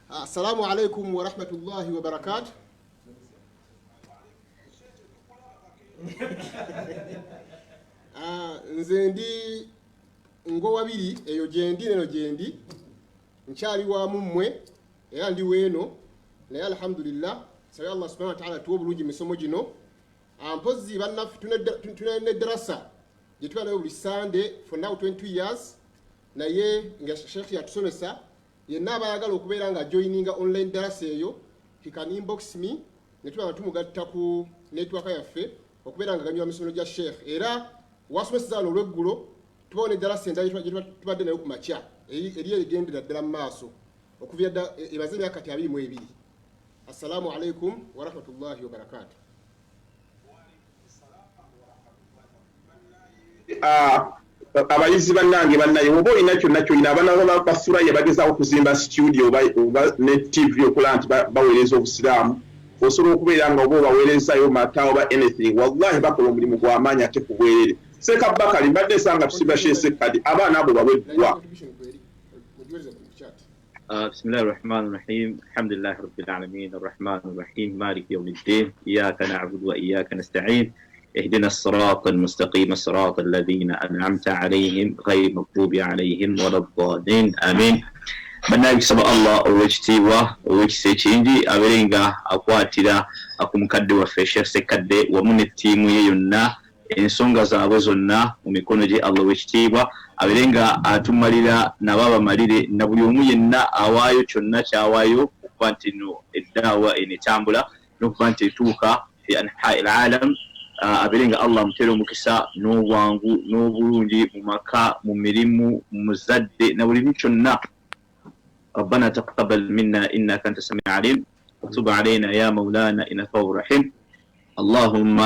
Assalamu alaikum wa rahmatullahi wa barakatuh. Nze ndi ngo wabiri eyo gyendi neno gyendi nkyali wamu mmwe era ndi weeno naye alhamdulillah sabe Allah subhanahu wa ta'ala tuwa bulungi misomo gino mpozi bannaffe tunene darasa gye tuba nayo buli Sunday for now 20 years naye nga Sheikh yatusomesa yenna abayagala okubeera nga joininga online darasa eyo he can inbox me ne tuba tumugatta ku network yaffe okubeera nga ganywa misomo gya Sheikh era wasomesa olweggulo tubone darasa endala tubadde nayo ku makya eriyo egendera ddala mu maaso okuvira dda ebaze emyaka 22. Assalamu alaikum wa rahmatullahi wa barakatuh. Abayizi bannange bannaye oba olina kyonna kyolina abaana ba Thurayya bagezaawo okuzimba studio oba ne TV okola nti baweereza obusiraamu osobola okubeera nga oba obaweerezayo mata oba anything wallahi bakola omulimu gw'amaanyi ate ku bwerere. Seka Bakali mbadde nsanga tusiba SSEKKADDE abaana abo baweddwa. بسم الله الرحمن الرحيم الحمد لله رب العالمين الرحمن الرحيم مالك يوم الدين إياك نعبد وإياك نستعين اهدنا الصراط المستقيم صراط الذين أنعمت عليهم غير المغضوب عليهم ولا الضالين آمين. Bannange saba Allah owekitiibwa owekisechingi aberenga akwatira akumukadde waffe SSEKKADDE wamu ne ttiimu ye yonna ensonga zaabwe zonna mu mikono gye Allah owekitiibwa aberenga atumalira nabo abamalire na buli omu yenna awaayo kyonna kyawaayo okuba nti no eddaawa enetambula n'okuba nti etuuka fi anhai alalam aberenga Allah amutere omukisa n'obwangu n'obulungi mu maka mu mirimu mu muzadde na buli kyonna. ربنا تقبل منا إنك أنت السميع العليم وتب علينا يا مولانا إنك هو الرحيم. اللهم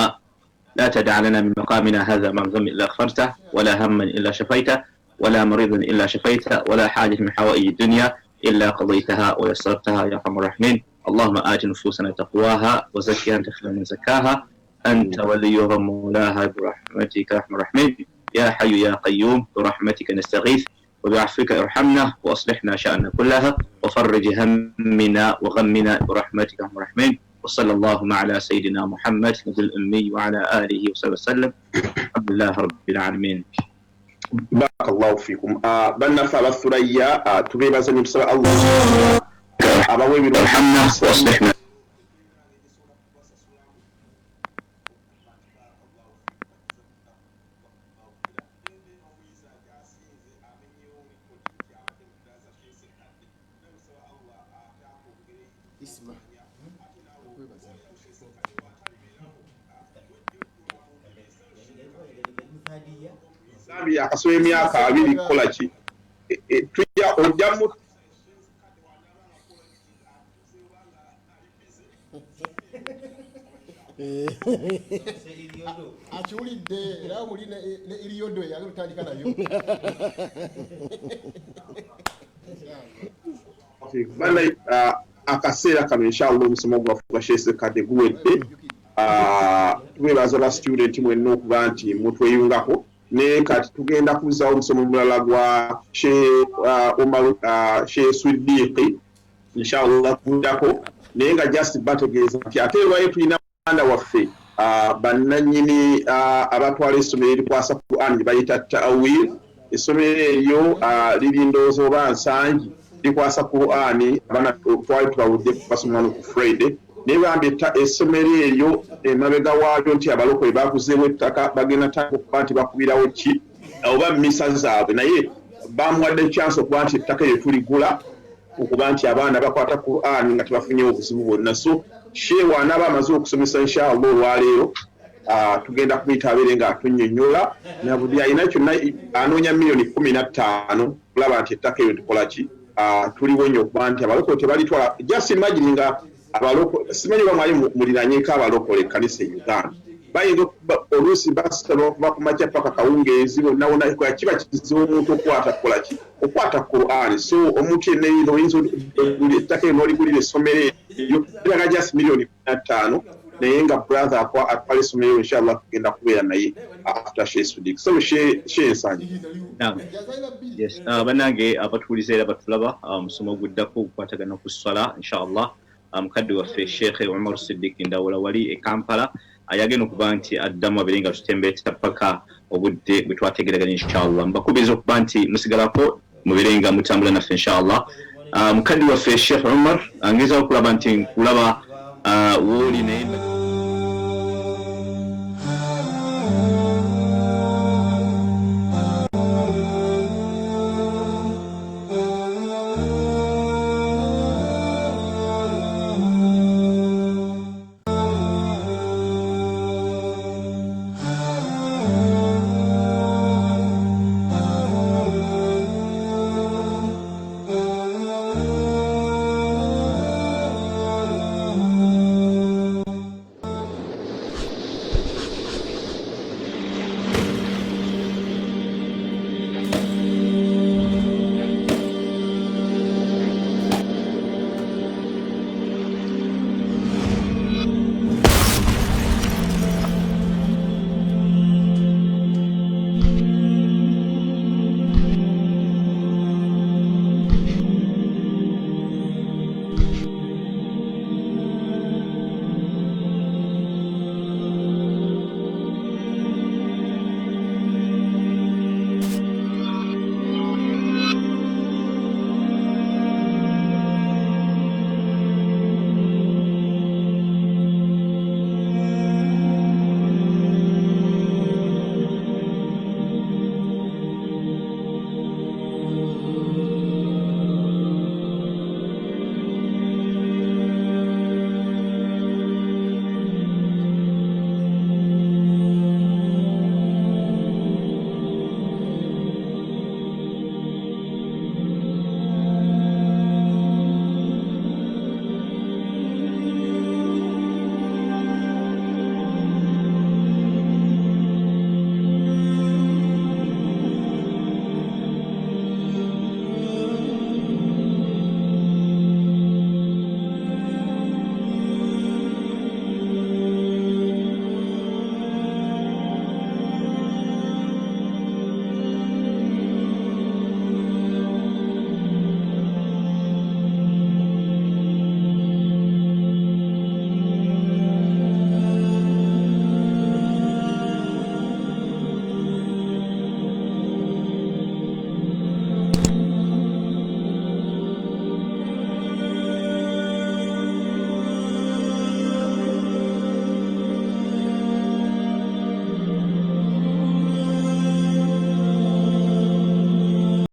لا تدع لنا من مقامنا هذا ما ذنب إلا غفرته ولا هما إلا شفيته ولا مريضا إلا شفيته ولا حاجة من حوائج الدنيا إلا قضيتها ويسرتها يا أرحم الراحمين. اللهم آت نفوسنا تقواها وزكها أنت خير من زكاها أنت وليها مولاها برحمتك يا أرحم الراحمين. يا حي يا قيوم برحمتك نستغيث وبعفوك ارحمنا واصلحنا شأننا كلها وفرج همنا وغمنا برحمتك يا ارحم الراحمين. وصلى الله على سيدنا محمد نبي الأمي وعلى آله وصحبه وسلم. الحمد لله رب العالمين. بارك الله فيكم. بنفع الثريا تبي بس نبصر الله أبوي برحمنا واصلحنا. Akasobe emyaka 2 kukola ki tujja ojjamu akiwulidde era muli ne iriyodo yagala kutandika nayo. bana akaseera kano inshallah omusomo gwaffe gwa SSEKKADDE guwedde. Twebaza ba student mwenna okuba nti mutweyungako ne kati tugenda kuzza omusomo mulala gwa Sheikh Swiddiqi inshallah kudako naye nga just bategeeza nti ate lwayo tulina manda waffe bannannyini abatwala essomero erikwasa Qur'an gye bayita ta'awil. Essomero eryo liri ndowooza oba nsangi likwasa Qur'an abaana twali tubawudde basomera ku Friday naye bambi essomero eryo emabega waalyo nti abalokole bakuzeewo ettaka bagenda ttaka okuba nti bakubirawo ki oba misa zaabwe naye bamuwadde chance okuba nti ettaka eryo tuligula okuba nti abaana bakwata Qur'an nga tebafunyewo obuzibu bwonna. So sheewa anaaba amaze okusomesa inshallah olwaleero tugenda kumuyita abeere nga atunnyonnyola na buli alina kyonna anoonya milioni 15 kulaba nti ettaka eryo tukola ki tuliwo nnyo okuba nti abalokole tebalitwala. Just imagine nga abalokole simanyi oba mwali muliranyeko abalokole ekkanisa e Uganda bayinza oluusi basaba okuva ku makya paka kawungeezi bonnawona kiba kizibu omuntu okwata Quran. So omuntu yenna oyinza ettaka eno oligulira essomero eryo eraga just $5,000,000 naye nga brother atwala essomero inshallah kugenda kubeera naye after she studies. So she Nsanyi. Yes, banange abatuulize era batulaba musomo guddako okukwatagana ku swala inshallah mukadde waffe Sheikh Umar Siddiq Ndawula wali e Kampala ayagenda okuba nti addamu abeere nga tutembeeta paka obudde bwe twategeraganya inshallah. Mbakubiriza okuba nti musigalako mubeere nga mutambula naffe inshallah. Mukadde waffe Sheikh Umar angeza okulaba nti nkulaba wooli naye